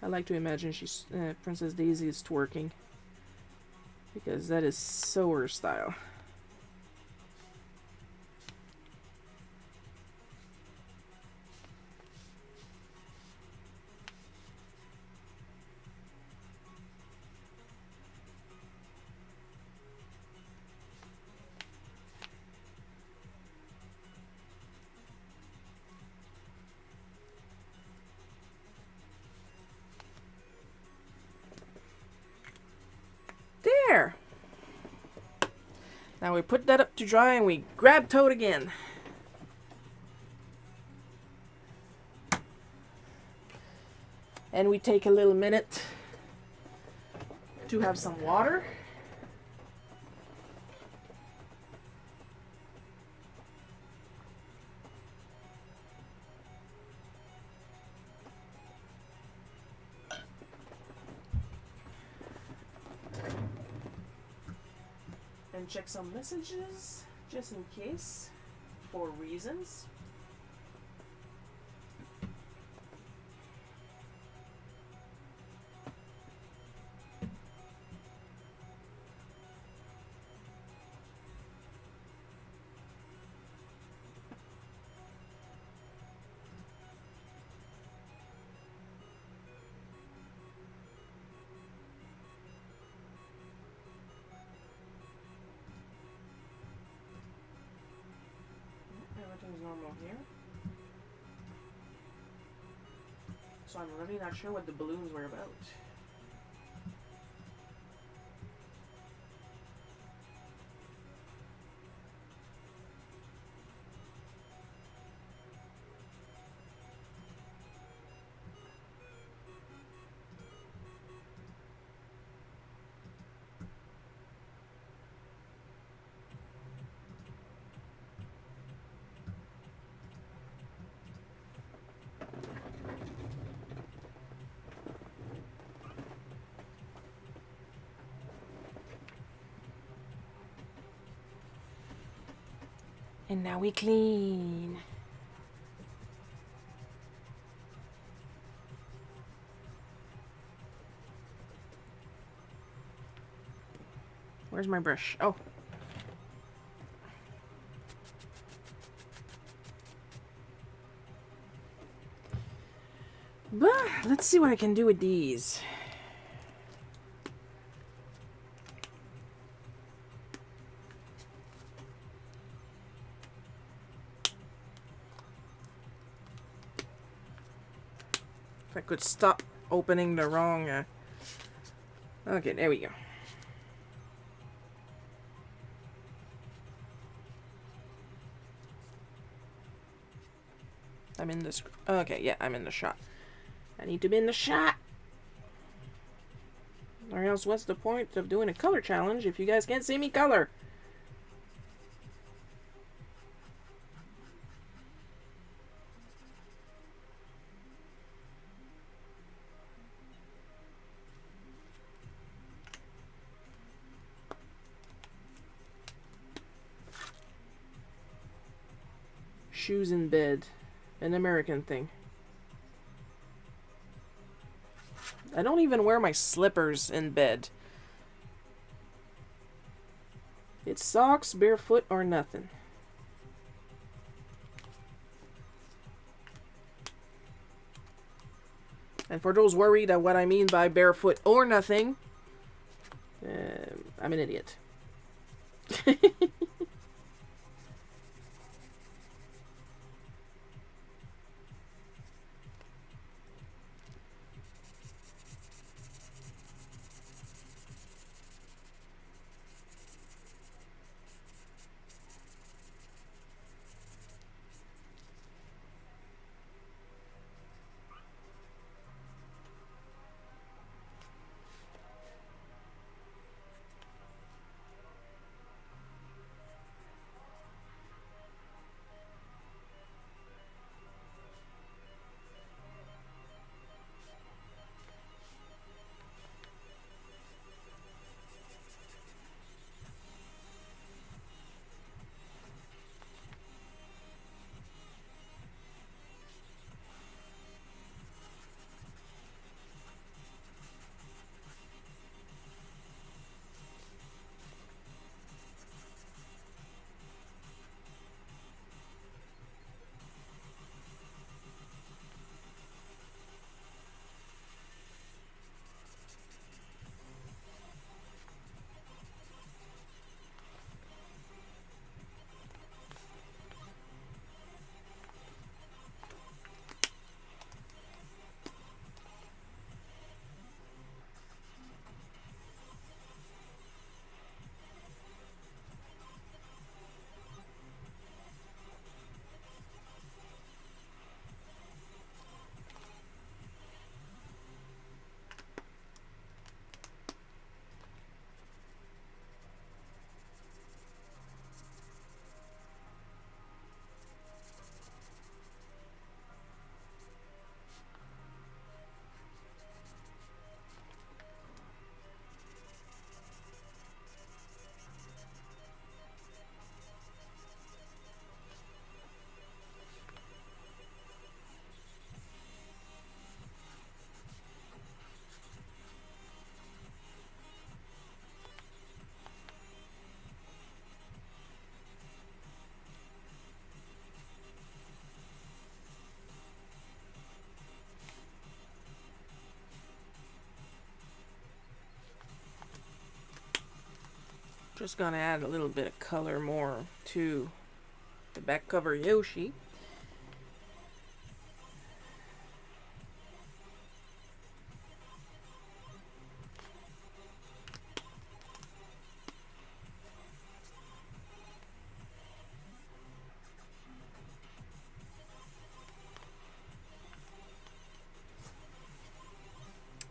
I like to imagine she's Princess Daisy is twerking, because that is so her style. There! Now we put that up to dry and we grab Toad again. And we take a little minute to have some water. And check some messages, just in case, for reasons. Everything's normal here. So I'm really not sure what the balloons were about. And now we clean. Where's my brush? Oh. But let's see what I can do with these. If I could stop opening the wrong... Okay, there we go. I'm in this... Okay, yeah, I'm in the shot. I need to be in the shot! Or else what's the point of doing a color challenge if you guys can't see me color? Shoes in bed. An American thing. I don't even wear my slippers in bed. It's socks, barefoot, or nothing. And for those worried at what I mean by barefoot or nothing, I'm an idiot. Just gonna add a little bit of color more to the back cover Yoshi.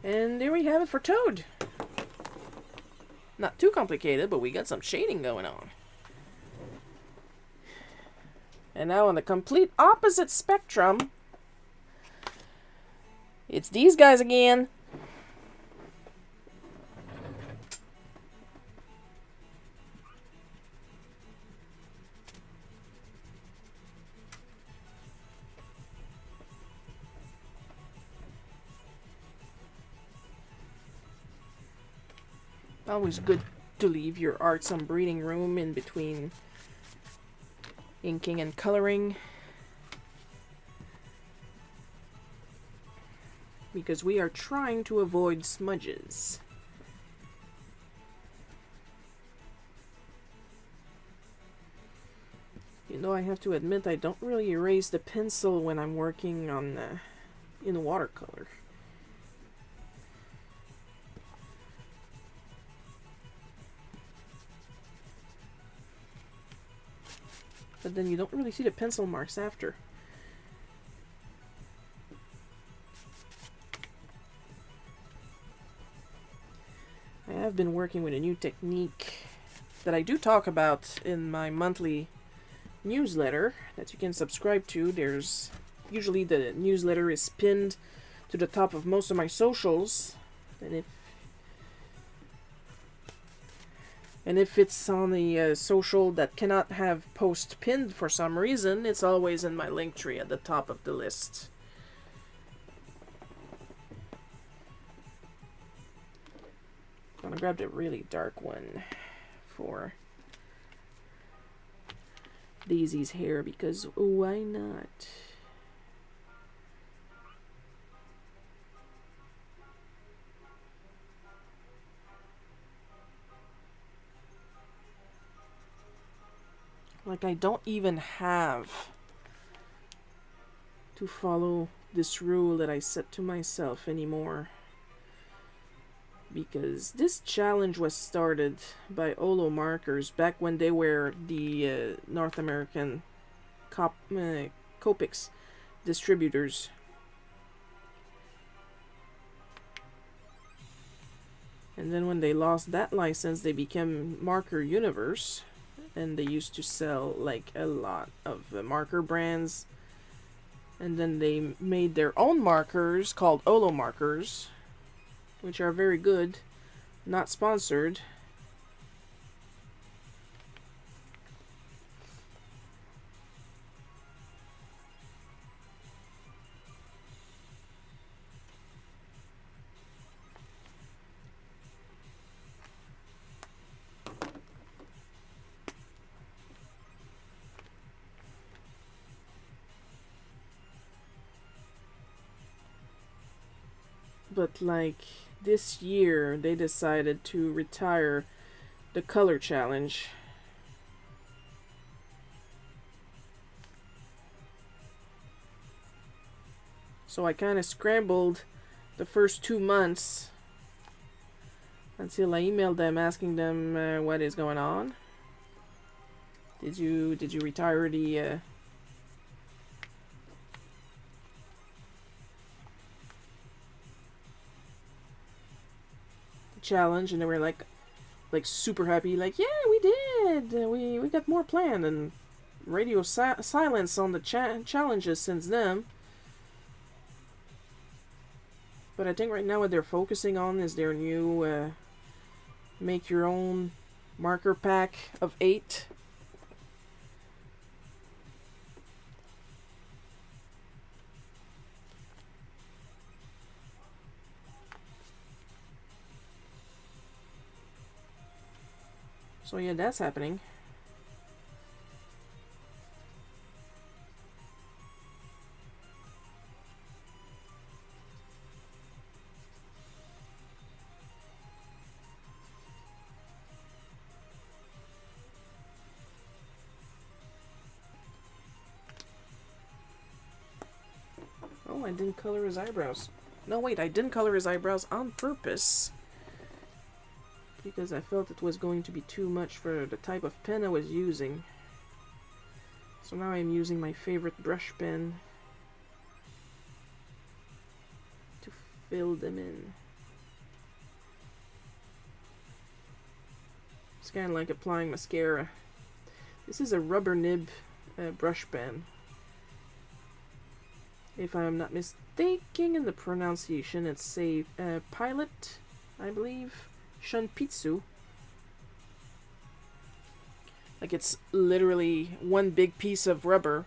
And there we have it for Toad. Not too complicated, but we got some shading going on. And now on the complete opposite spectrum, it's these guys again. Always good to leave your art some breathing room in between inking and coloring, because we are trying to avoid smudges. You know, I have to admit I don't really erase the pencil when I'm working on in watercolor. But then you don't really see the pencil marks after. I have been working with a new technique that I do talk about in my monthly newsletter that you can subscribe to. There's usually the newsletter is pinned to the top of most of my socials, and if it's on the social that cannot have post pinned for some reason, it's always in my link tree at the top of the list. I'm gonna grab the really dark one for Daisy's hair, because why not? Like, I don't even have to follow this rule that I set to myself anymore, because this challenge was started by Olo Markers back when they were the North American Copics distributors. And then when they lost that license, they became Marker Universe, and they used to sell like a lot of marker brands. And then they made their own markers called Olo Markers, which are very good, not sponsored. But like this year, they decided to retire the color challenge. So I kind of scrambled the first 2 months until I emailed them asking them what is going on. Did you retire the challenge? And they were like super happy, like, yeah, we did, we got more planned, and radio silence on the challenges since then. But I think right now what they're focusing on is their new make your own marker pack of 8. So yeah, that's happening. Oh, I didn't color his eyebrows. No, wait, I didn't color his eyebrows on purpose. Because I felt it was going to be too much for the type of pen I was using. So now I'm using my favorite brush pen to fill them in. It's kind of like applying mascara. This is a rubber nib brush pen. If I'm not mistaken in the pronunciation, it's a Pilot, I believe. Shunpitsu. Like it's literally one big piece of rubber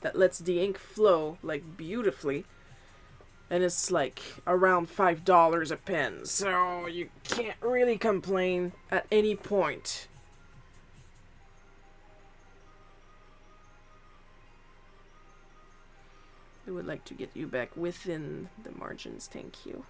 that lets the ink flow like beautifully. And it's like around $5 a pen. So you can't really complain at any point. I would like to get you back within the margins, thank you.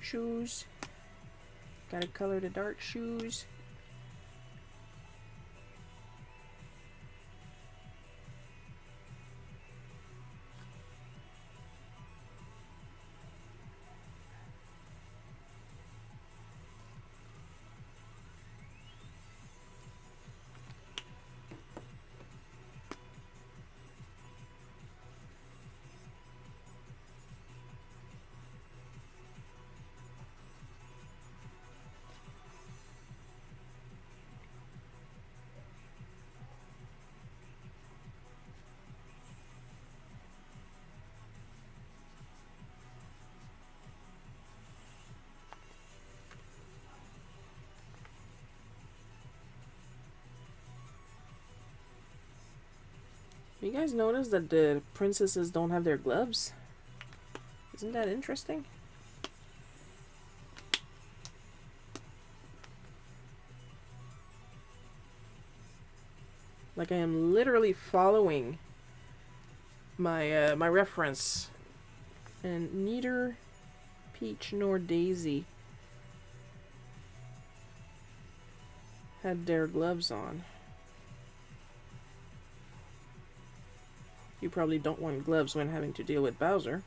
Shoes. Gotta color the dark shoes. You guys notice that the princesses don't have their gloves? Isn't that interesting? Like I am literally following my my reference, and neither Peach nor Daisy had their gloves on. You probably don't want gloves when having to deal with Bowser.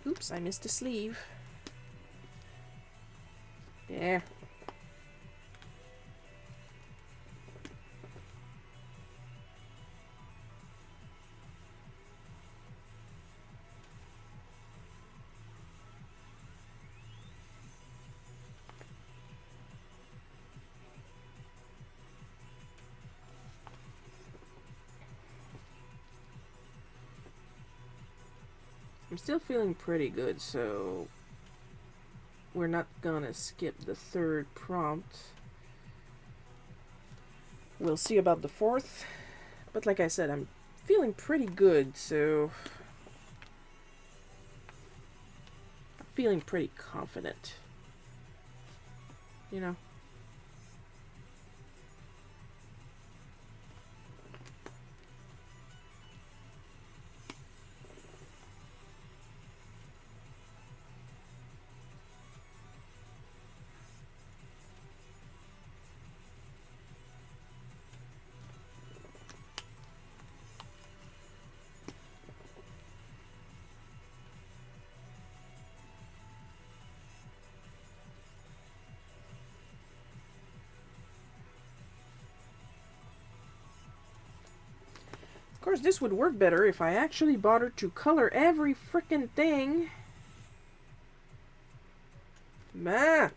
Oops, I missed a sleeve. Yeah. I'm still feeling pretty good, so we're not gonna skip the third prompt. We'll see about the fourth, but like I said, I'm feeling pretty good, so I'm feeling pretty confident, you know. course, this would work better if I actually bothered to color every frickin' thing. Man.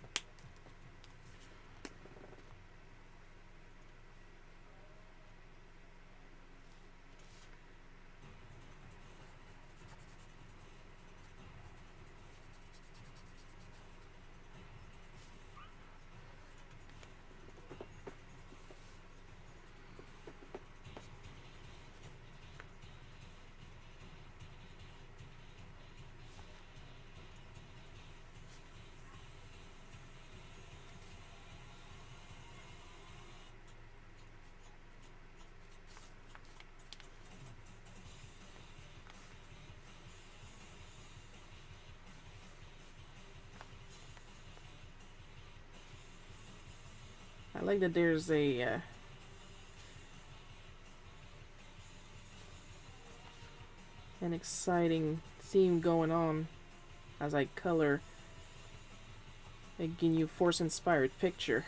I like that there's a an exciting theme going on as I color a GNU Force inspired picture.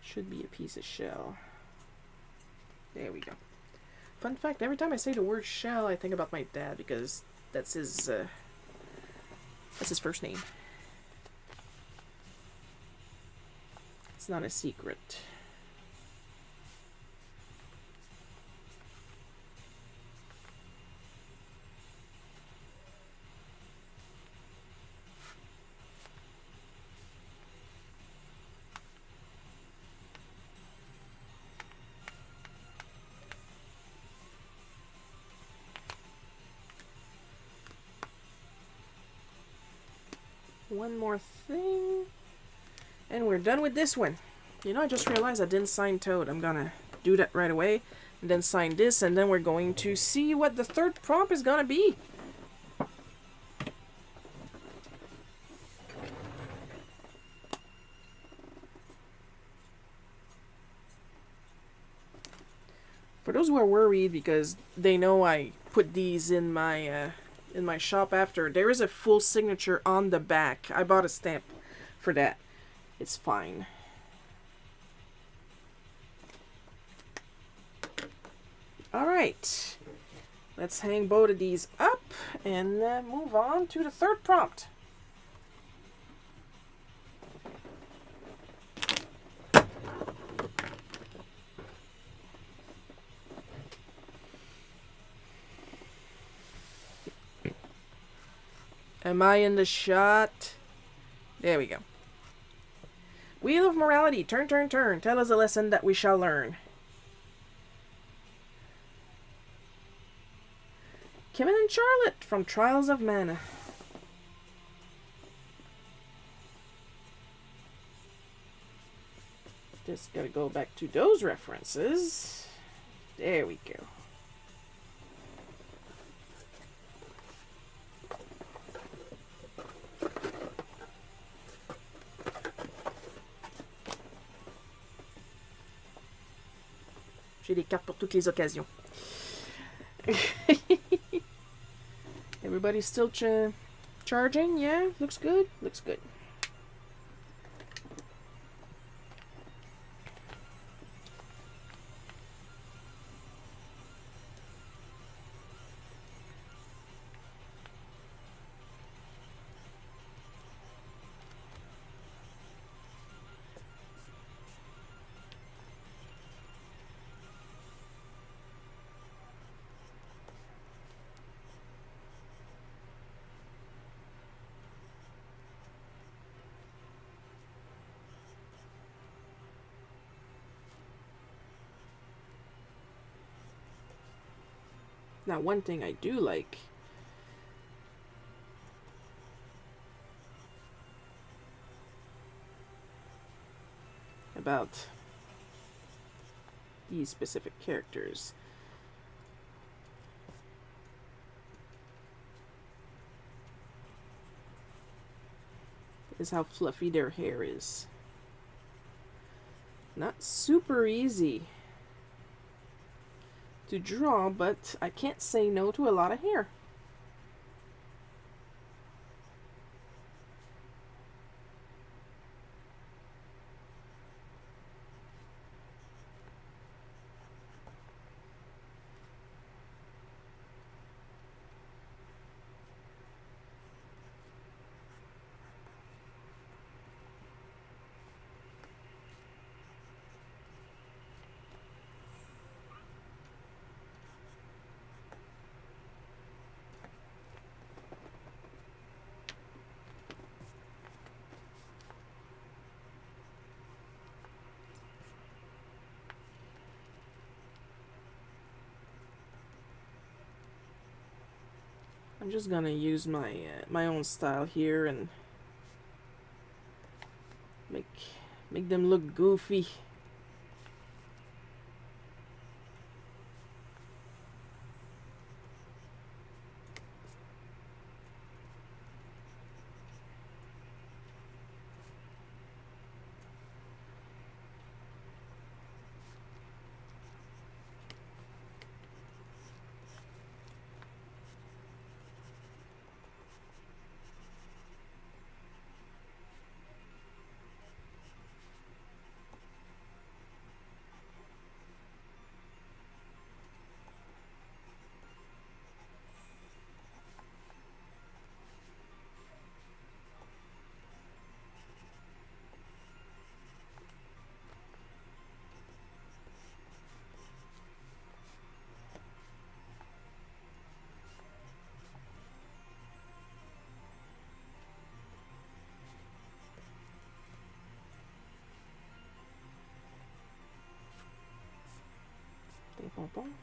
Should be a piece of shell. There we go. Fun fact, every time I say the word shell, I think about my dad because that's his first name. It's not a secret. One more thing, and we're done with this one. You know, I just realized I didn't sign Toad. I'm gonna do that right away, and then sign this, and then we're going to see what the third prompt is gonna be. For those who are worried, because they know I put these in my shop after, there is a full signature on the back. I bought a stamp for that. It's fine. Alright. Let's hang both of these up and move on to the third prompt. Am I in the shot? There we go. Wheel of Morality. Turn, turn, turn. Tell us a lesson that we shall learn. Kevin and Charlotte from Trials of Mana. Just gotta go back to those references. There we go. J'ai des cartes pour toutes les occasions. Everybody's still charging? Yeah? Looks good? Looks good. Now, one thing I do like about these specific characters is how fluffy their hair is. Not super easy to draw, but I can't say no to a lot of hair. I'm just gonna use my own style here and make them look goofy.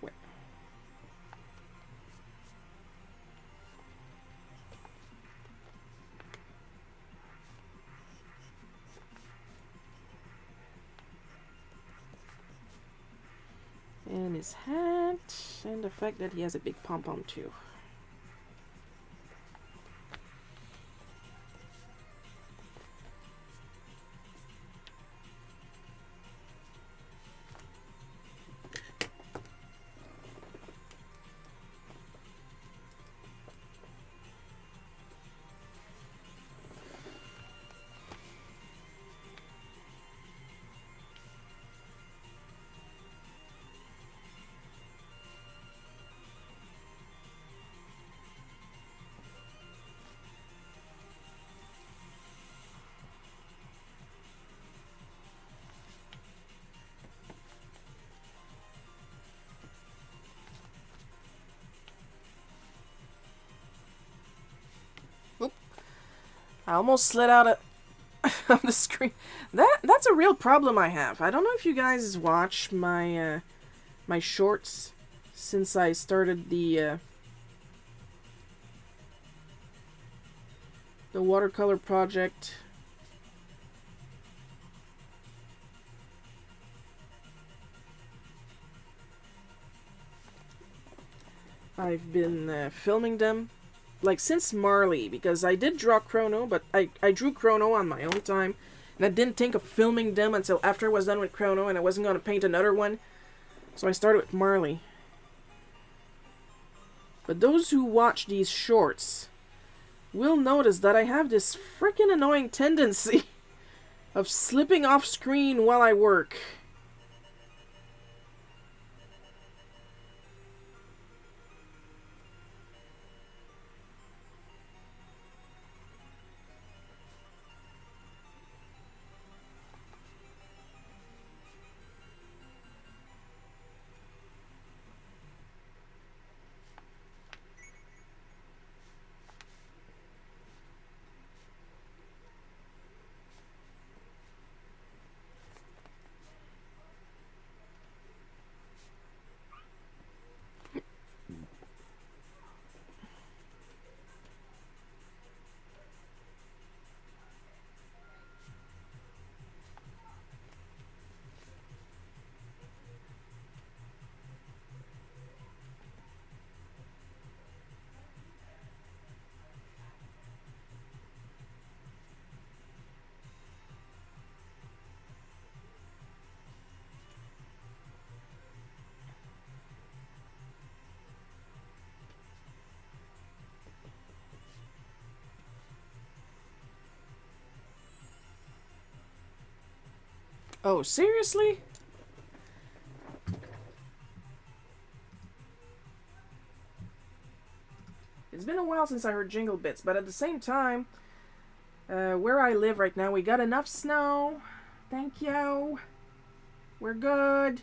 Ouais. And his hat, and the fact that he has a big pom-pom too. I almost slid out of the screen. That's a real problem I have. I don't know if you guys watch my my shorts since I started the watercolor project. I've been filming them like since Marley, because I did draw Chrono, but I drew Chrono on my own time, and I didn't think of filming them until after I was done with Chrono, and I wasn't going to paint another one, so I started with Marley. But those who watch these shorts will notice that I have this freaking annoying tendency of slipping off screen while I work. Oh, seriously? It's been a while since I heard jingle bits, but at the same time, where I live right now, we got enough snow. Thank you. We're good.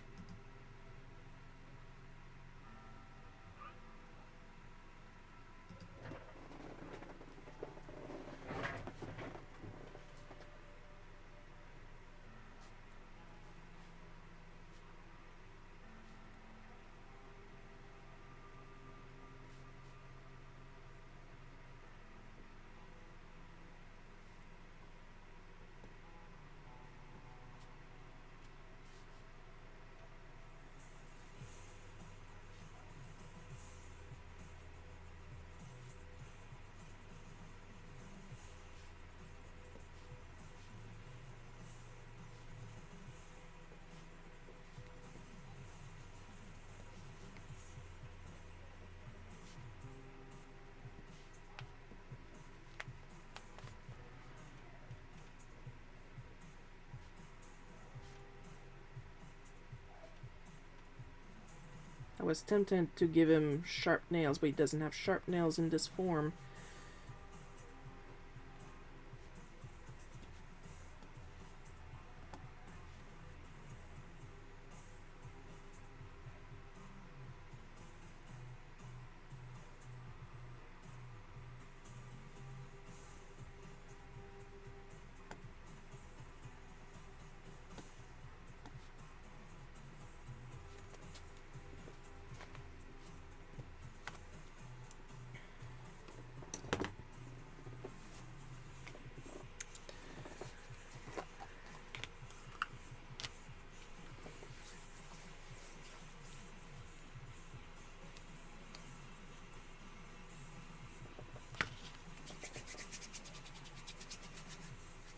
I was tempted to give him sharp nails, but he doesn't have sharp nails in this form.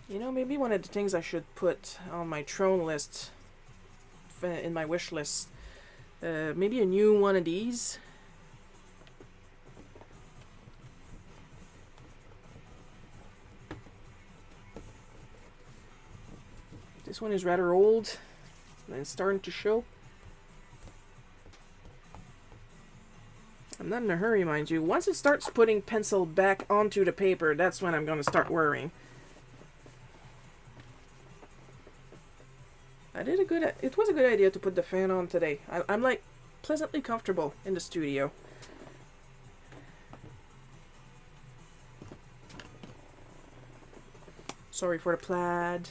You know, maybe one of the things I should put on my Throne list, in my wish list, maybe a new one of these. This one is rather old, and it's starting to show. I'm not in a hurry, mind you. Once it starts putting pencil back onto the paper, that's when I'm going to start worrying. It was a good idea to put the fan on today. I'm like pleasantly comfortable in the studio. Sorry for the plaid.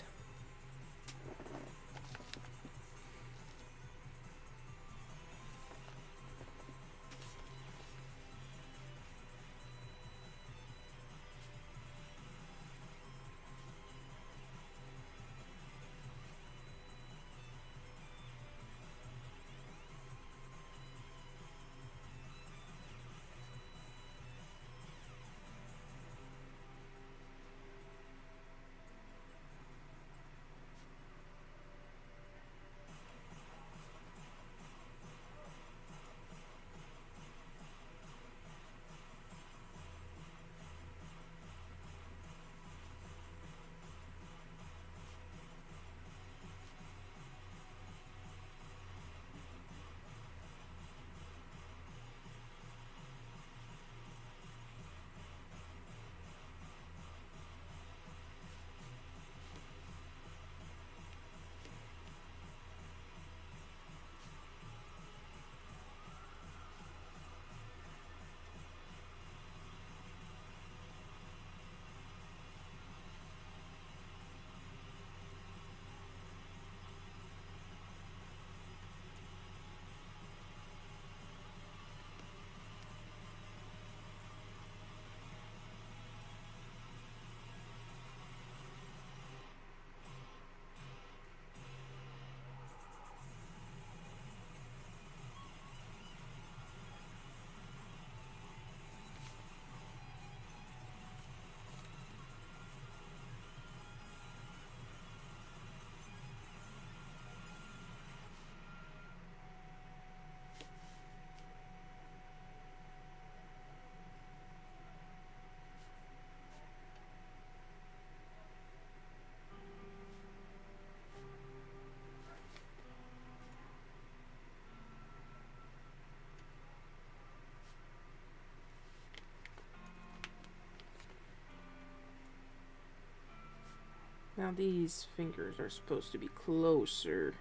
Now these fingers are supposed to be closer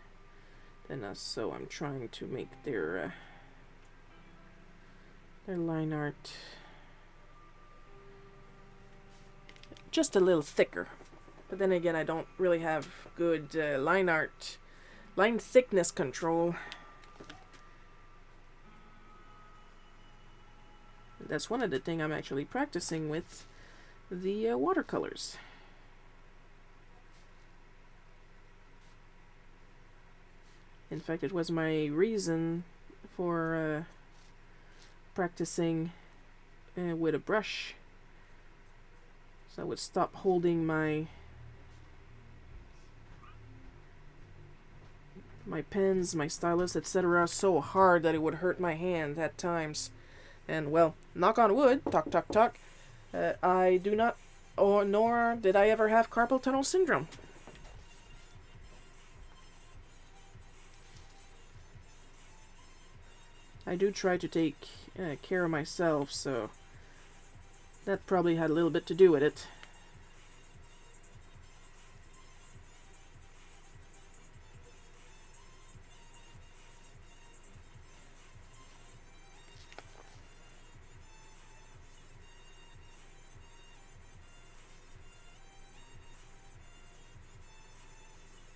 than us, so I'm trying to make their line art just a little thicker. But then again, I don't really have good line thickness control. That's one of the things I'm actually practicing with the watercolors. In fact, it was my reason for practicing with a brush. So I would stop holding my pens, my stylus, etc. so hard that it would hurt my hand at times. And well, knock on wood, talk, talk, talk, I do not, or nor did I ever have carpal tunnel syndrome. I do try to take care of myself, so that probably had a little bit to do with it.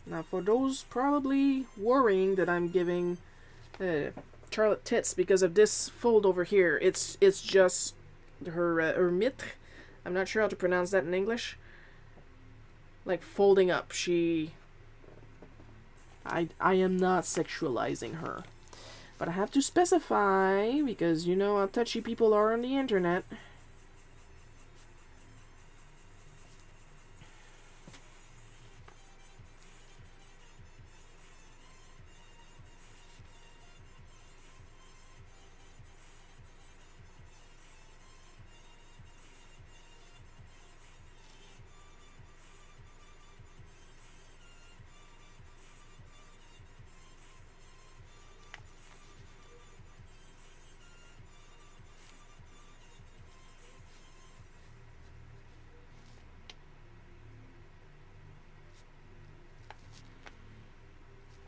Now, for those probably worrying that I'm giving Charlotte tits because of this fold over here, it's just her mitre. I'm not sure how to pronounce that in English. Like folding up. I am not sexualizing her, but I have to specify because you know how touchy people are on the internet.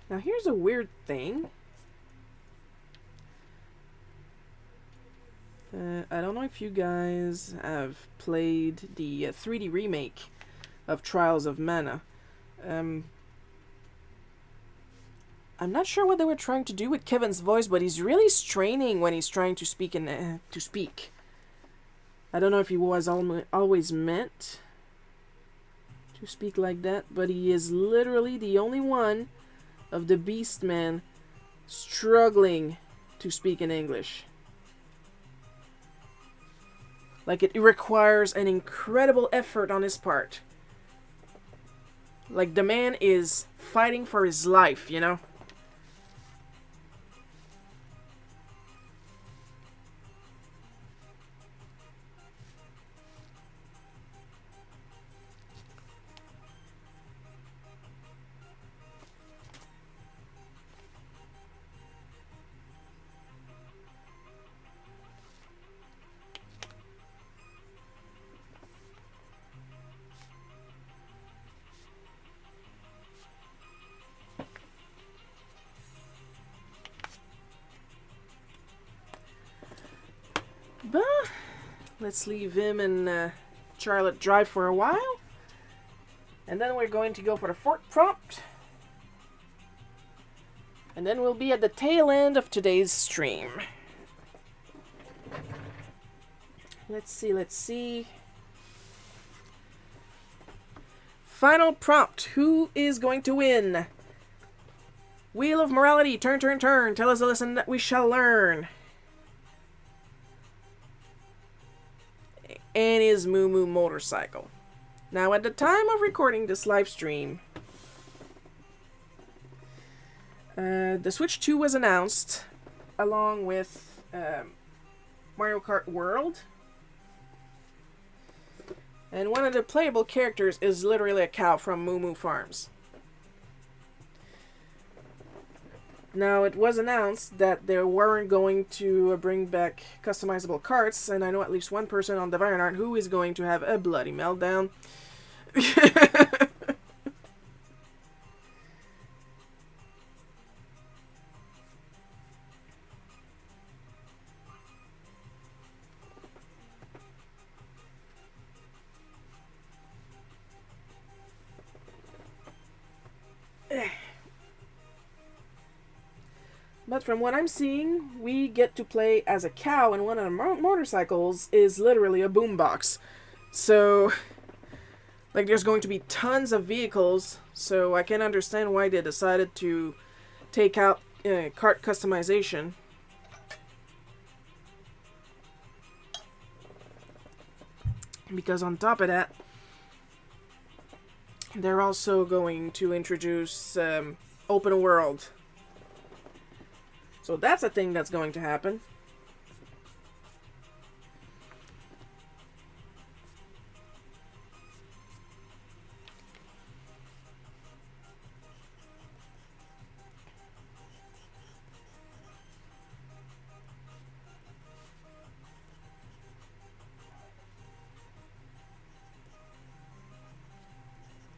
Now here's a weird thing. I don't know if you guys have played the 3D remake of Trials of Mana. I'm not sure what they were trying to do with Kevin's voice, but he's really straining when he's trying to speak to speak. I don't know if he was always meant to speak like that, but he is literally the only one of the Beastmen struggling to speak in English. Like, it requires an incredible effort on his part. Like, the man is fighting for his life, you know? But let's leave him and Charlotte dry for a while. And then we're going to go for the fourth prompt. And then we'll be at the tail end of today's stream. Let's see. Final prompt. Who is going to win? Wheel of Morality. Turn, turn, turn. Tell us a lesson that we shall learn. And his Moo Moo motorcycle. Now, at the time of recording this live stream, the Switch 2 was announced, along with Mario Kart World. And one of the playable characters is literally a cow from Moo Moo Farms. Now, it was announced that they weren't going to bring back customizable carts, and I know at least one person on DeviantArt who is going to have a bloody meltdown. But from what I'm seeing, we get to play as a cow, and one of the motorcycles is literally a boombox. So, like, there's going to be tons of vehicles, so I can understand why they decided to take out cart customization. Because on top of that, they're also going to introduce open world. So that's a thing that's going to happen.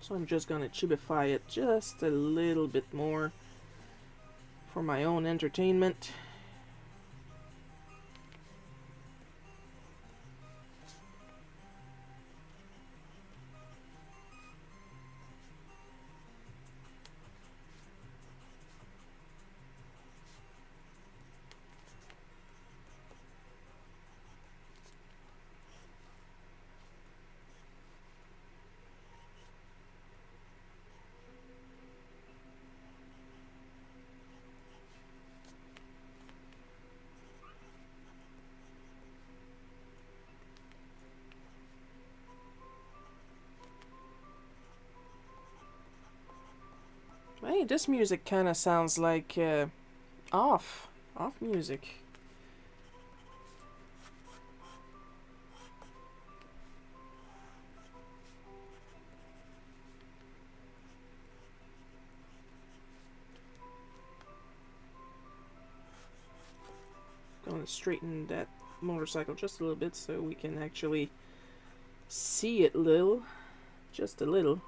So I'm just gonna chibify it just a little bit more for my own entertainment. Hey, this music kind of sounds like off music. Going to straighten that motorcycle just a little bit so we can actually see it just a little.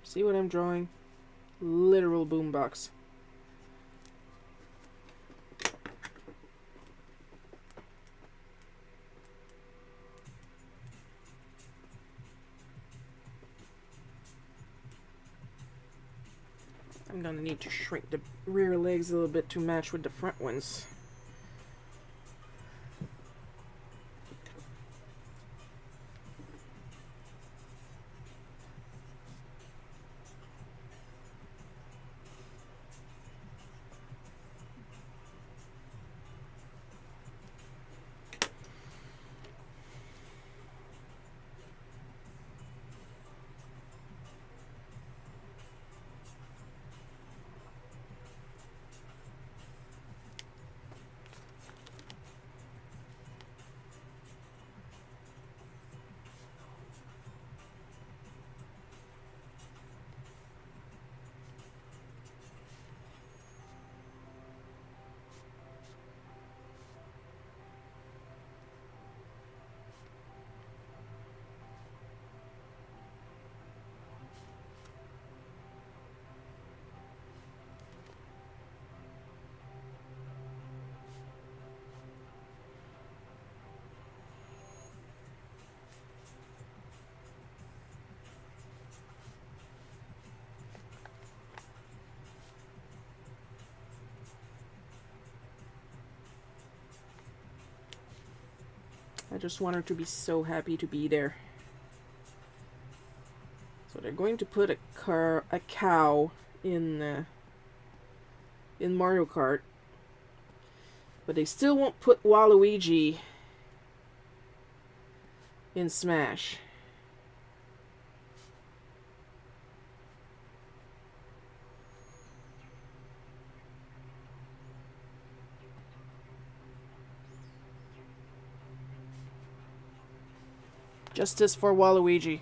See what I'm drawing? Literal boombox. I'm gonna need to shrink the rear legs a little bit to match with the front ones. I just want her to be so happy to be there. So they're going to put a cow in Mario Kart, but they still won't put Waluigi in Smash. Justice for Waluigi.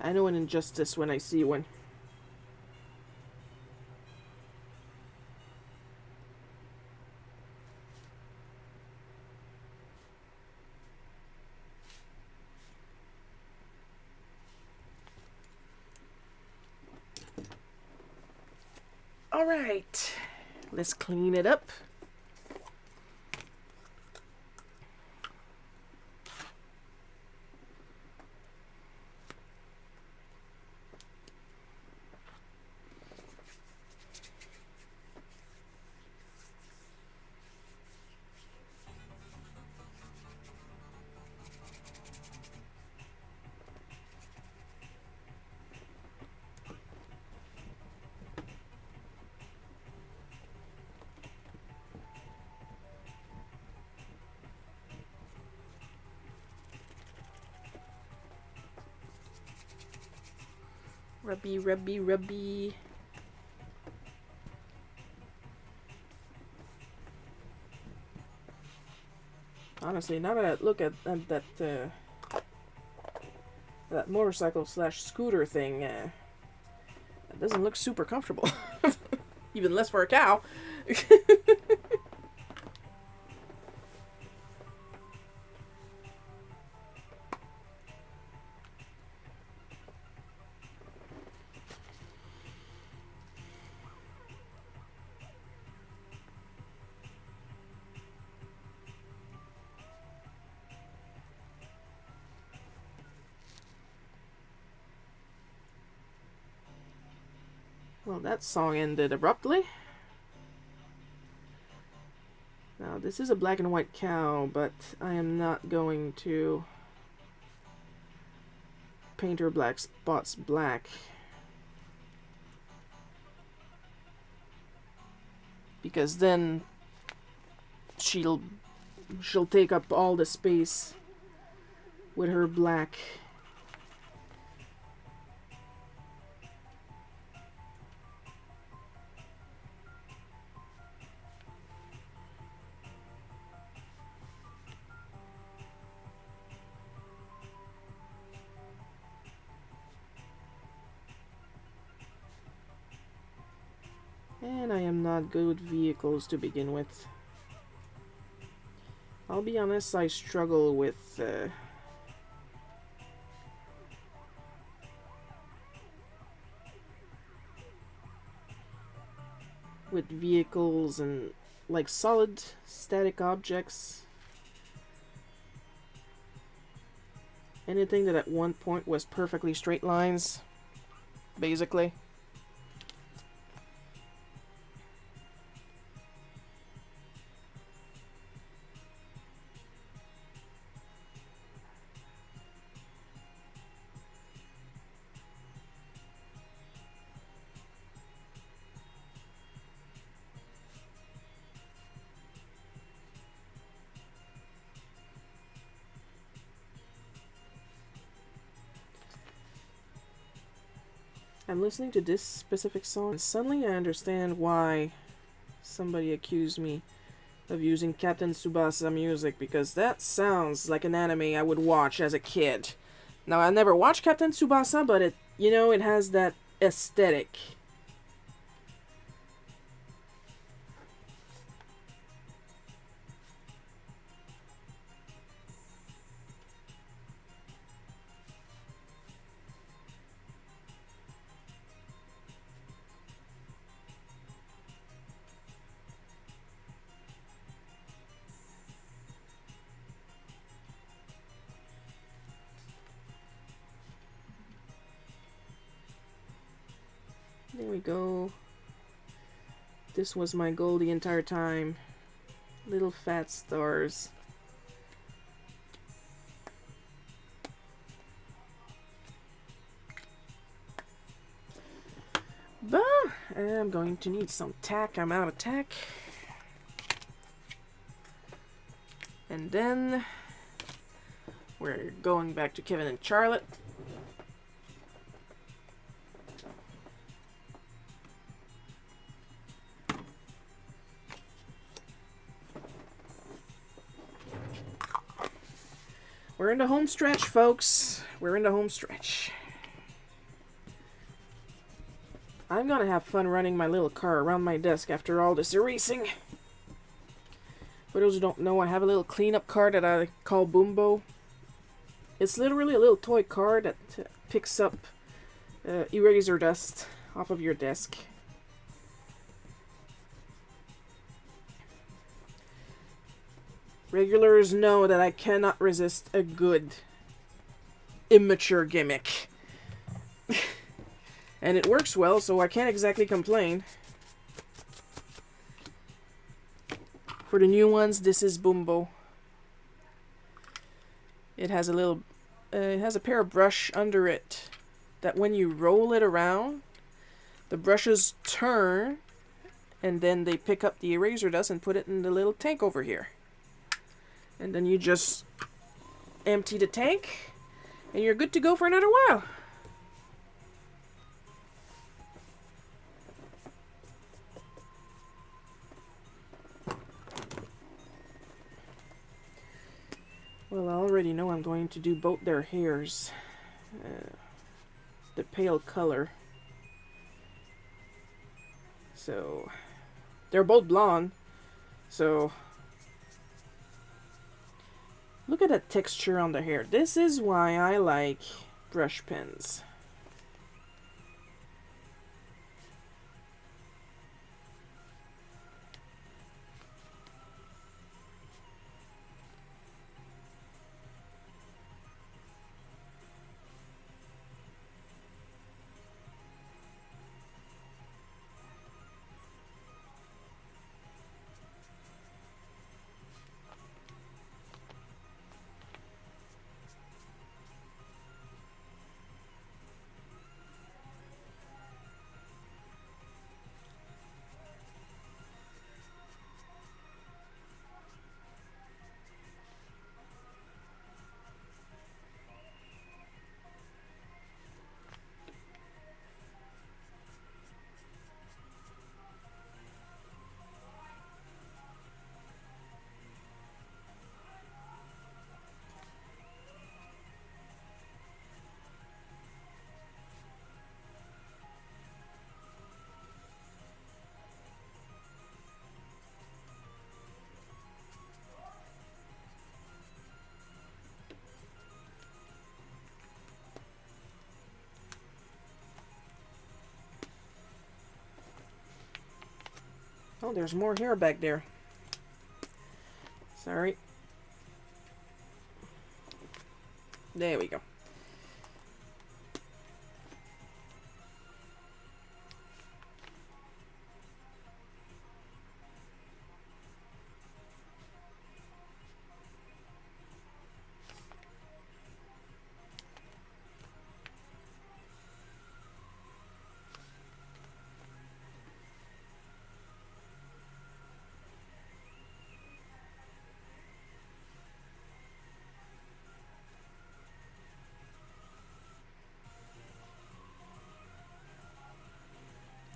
I know an injustice when I see one. All right, let's clean it up. Rubby, rubby, rubby. Honestly, now that I look at that that motorcycle slash scooter thing, it doesn't look super comfortable. Even less for a cow. Well, that song ended abruptly. Now, this is a black and white cow, but I am not going to paint her black spots black. Because then she'll take up all the space with her black. And I am not good with vehicles to begin with. I'll be honest, I struggle with vehicles and like solid static objects. Anything that at one point was perfectly straight lines, basically. I'm listening to this specific song and suddenly I understand why somebody accused me of using Captain Tsubasa music, because that sounds like an anime I would watch as a kid. Now, I never watched Captain Tsubasa, but it has that aesthetic. There we go. This was my goal the entire time. Little fat stars. But I'm going to need some tack. I'm out of tack. And then we're going back to Kevin and Charlotte. We're in the home stretch, folks. We're in the home stretch. I'm gonna have fun running my little car around my desk after all this erasing. For those who don't know, I have a little cleanup car that I call Boombo. It's literally a little toy car that picks up eraser dust off of your desk. Regulars know that I cannot resist a good immature gimmick. And it works well, so I can't exactly complain. For the new ones, this is Boombo. It has a little, it has a pair of brush under it that when you roll it around, the brushes turn, and then they pick up the eraser dust and put it in the little tank over here. And then you just empty the tank, and you're good to go for another while. Well, I already know I'm going to do both their hairs. The pale color. So, they're both blonde. So, look at that texture on the hair. This is why I like brush pens. Oh, there's more hair back there. Sorry. There we go.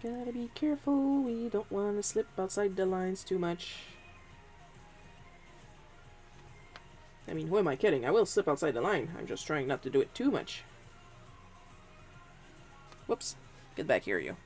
Gotta be careful, we don't want to slip outside the lines too much. I mean, who am I kidding? I will slip outside the line. I'm just trying not to do it too much. Whoops. Get back here, you.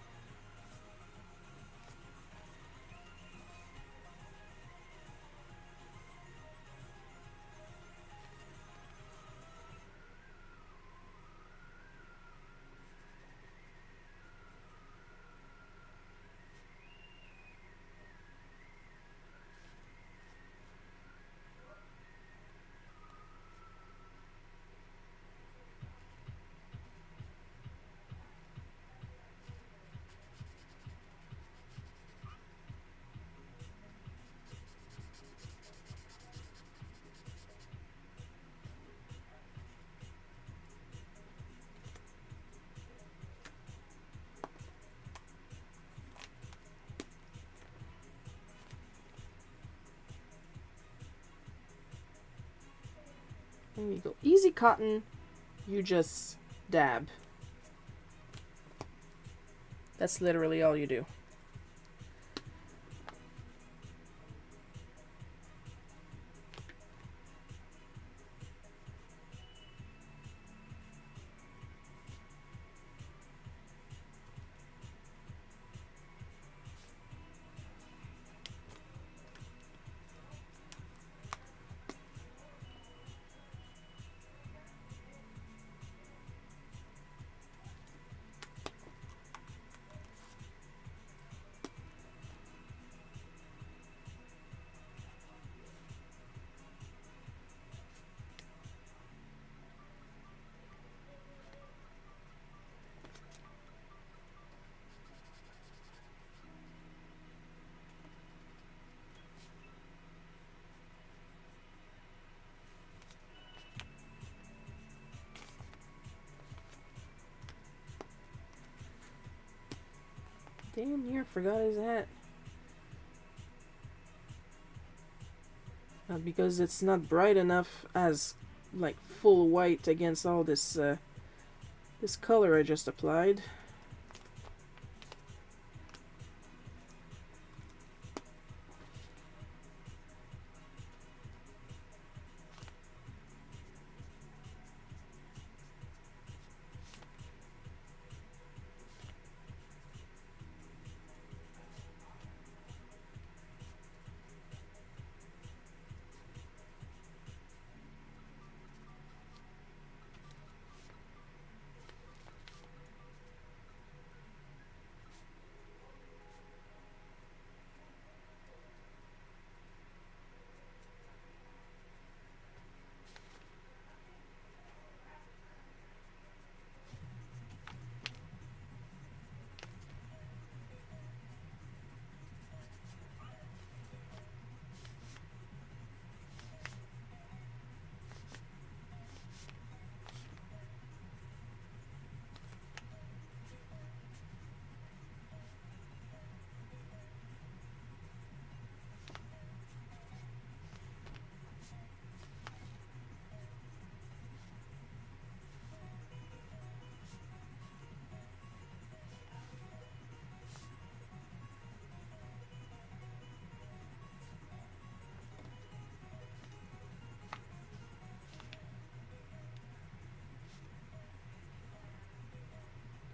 There you go. Easy cotton. You just dab. That's literally all you do. Damn near forgot his hat. Because it's not bright enough as like full white against all this this color I just applied.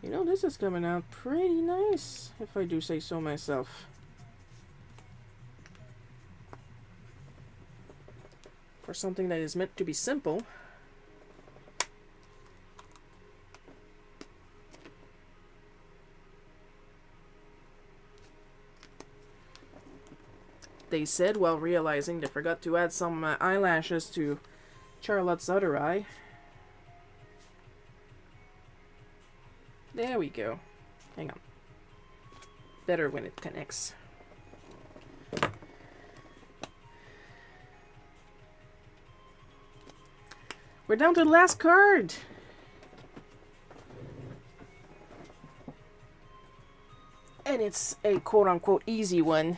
You know, this is coming out pretty nice, if I do say so myself. For something that is meant to be simple. They said while realizing they forgot to add some eyelashes to Charlotte's other eye. There we go. Hang on. Better when it connects. We're down to the last card. And it's a quote-unquote easy one.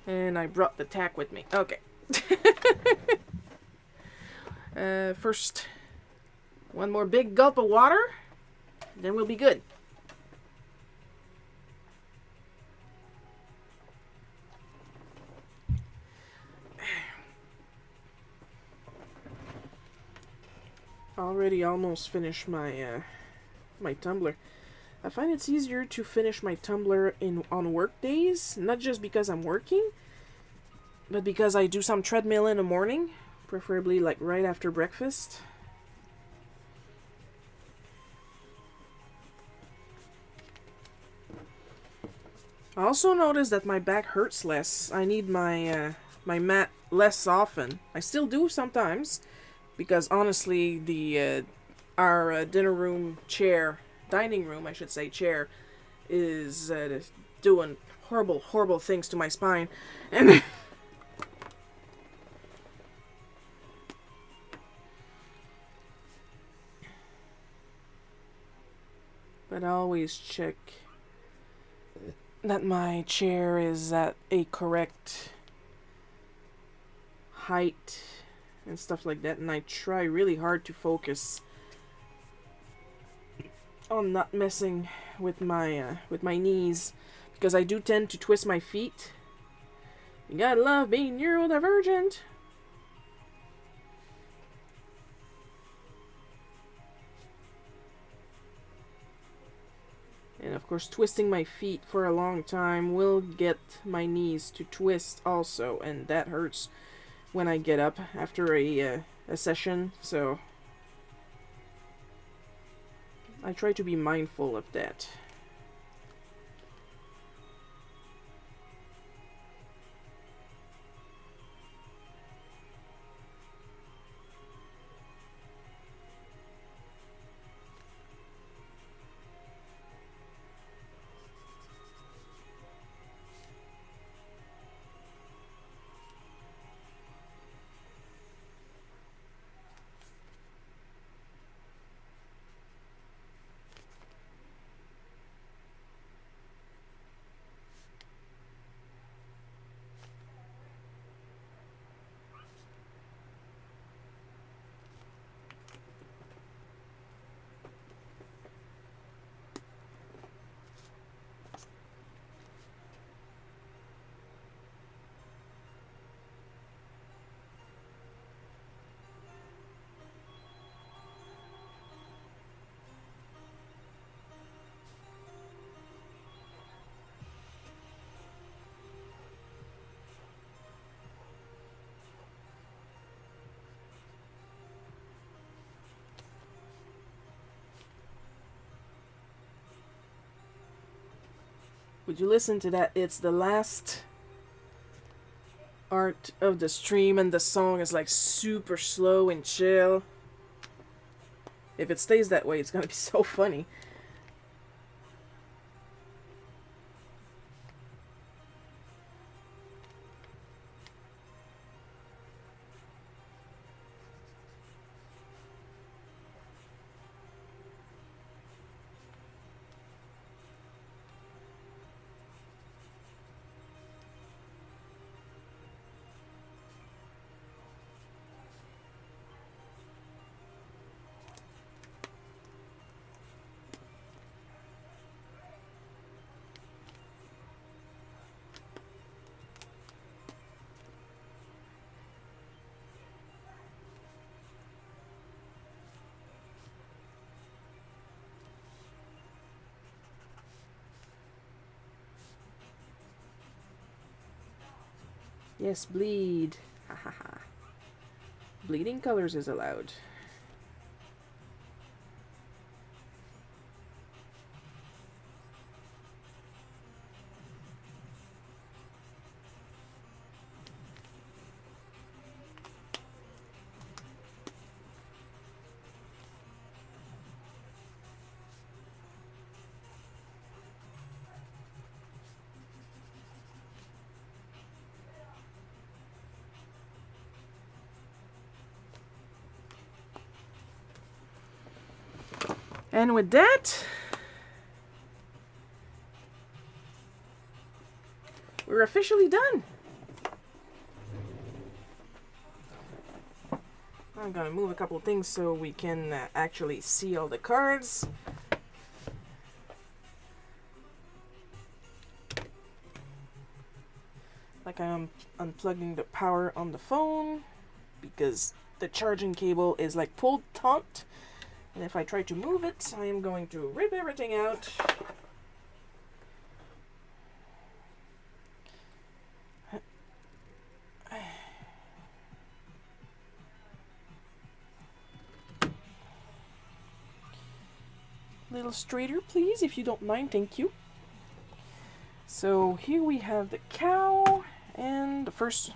And I brought the tack with me. Okay. First, one more big gulp of water. Then we'll be good. Already almost finished my my tumbler. I find it's easier to finish my tumbler on work days, not just because I'm working, but because I do some treadmill in the morning, preferably like right after breakfast. I also noticed that my back hurts less. I need my my mat less often. I still do sometimes, because honestly, the our dining room, I should say, chair, is doing horrible things to my spine, and but I always check that my chair is at a correct height and stuff like that, and I try really hard to focus on not messing with my knees, because I do tend to twist my feet. You gotta love being neurodivergent. And of course, twisting my feet for a long time will get my knees to twist also, and that hurts when I get up after a session, so I try to be mindful of that. Would you listen to that? It's the last art of the stream, and the song is like super slow and chill. If it stays that way, it's gonna be so funny. Yes, bleed. Ha ha ha. Bleeding colors is allowed. And with that, we're officially done. I'm gonna move a couple things so we can actually see all the cards. Like I'm unplugging the power on the phone because the charging cable is like pulled taut. And if I try to move it, I am going to rip everything out. Little straighter, please, if you don't mind. Thank you. So here we have the cow, and the first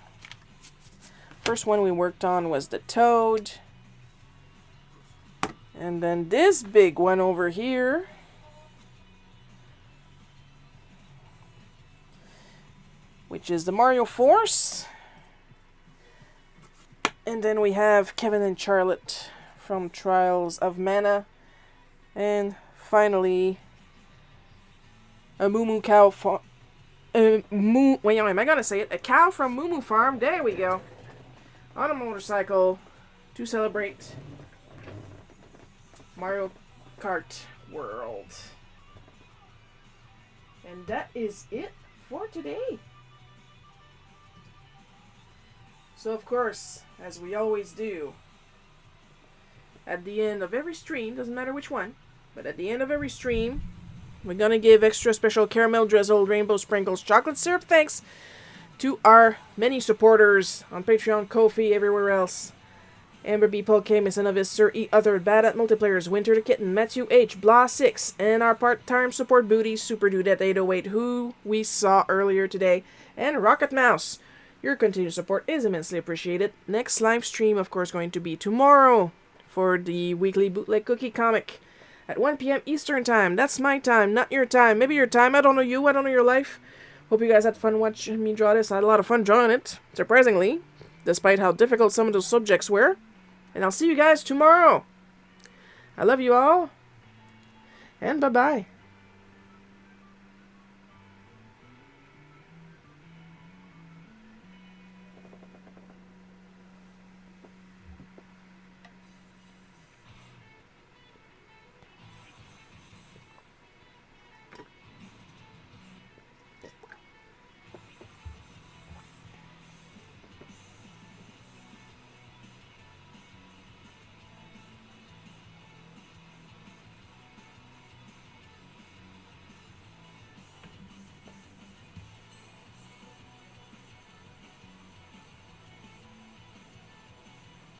one we worked on was the toad. And then this big one over here which is the Mario Force. And then we have Kevin and Charlotte from Trials of Mana. And finally, a Moo Moo cow farm. Wait, am I gonna say it? A cow from Moo Moo Farm. There we go. On a motorcycle to celebrate Mario Kart World. And that is it for today. So of course, as we always do, at the end of every stream, doesn't matter which one, but at the end of every stream, we're gonna give extra special caramel drizzled rainbow sprinkles chocolate syrup thanks to our many supporters on Patreon, Ko-fi, everywhere else. Amber B, Paul K, Miss Novice, Sir E, Other, Bad at Multiplayers, Winter the Kitten, Matthew H, Blah 6, and our part-time support booties, Super Dude at 808, who we saw earlier today, and Rocket Mouse. Your continued support is immensely appreciated. Next live stream, of course, going to be tomorrow for the weekly bootleg cookie comic at 1 p.m. Eastern Time. That's my time, not your time. Maybe your time. I don't know you. I don't know your life. Hope you guys had fun watching me draw this. I had a lot of fun drawing it, surprisingly, despite how difficult some of those subjects were. And I'll see you guys tomorrow. I love you all. And bye-bye.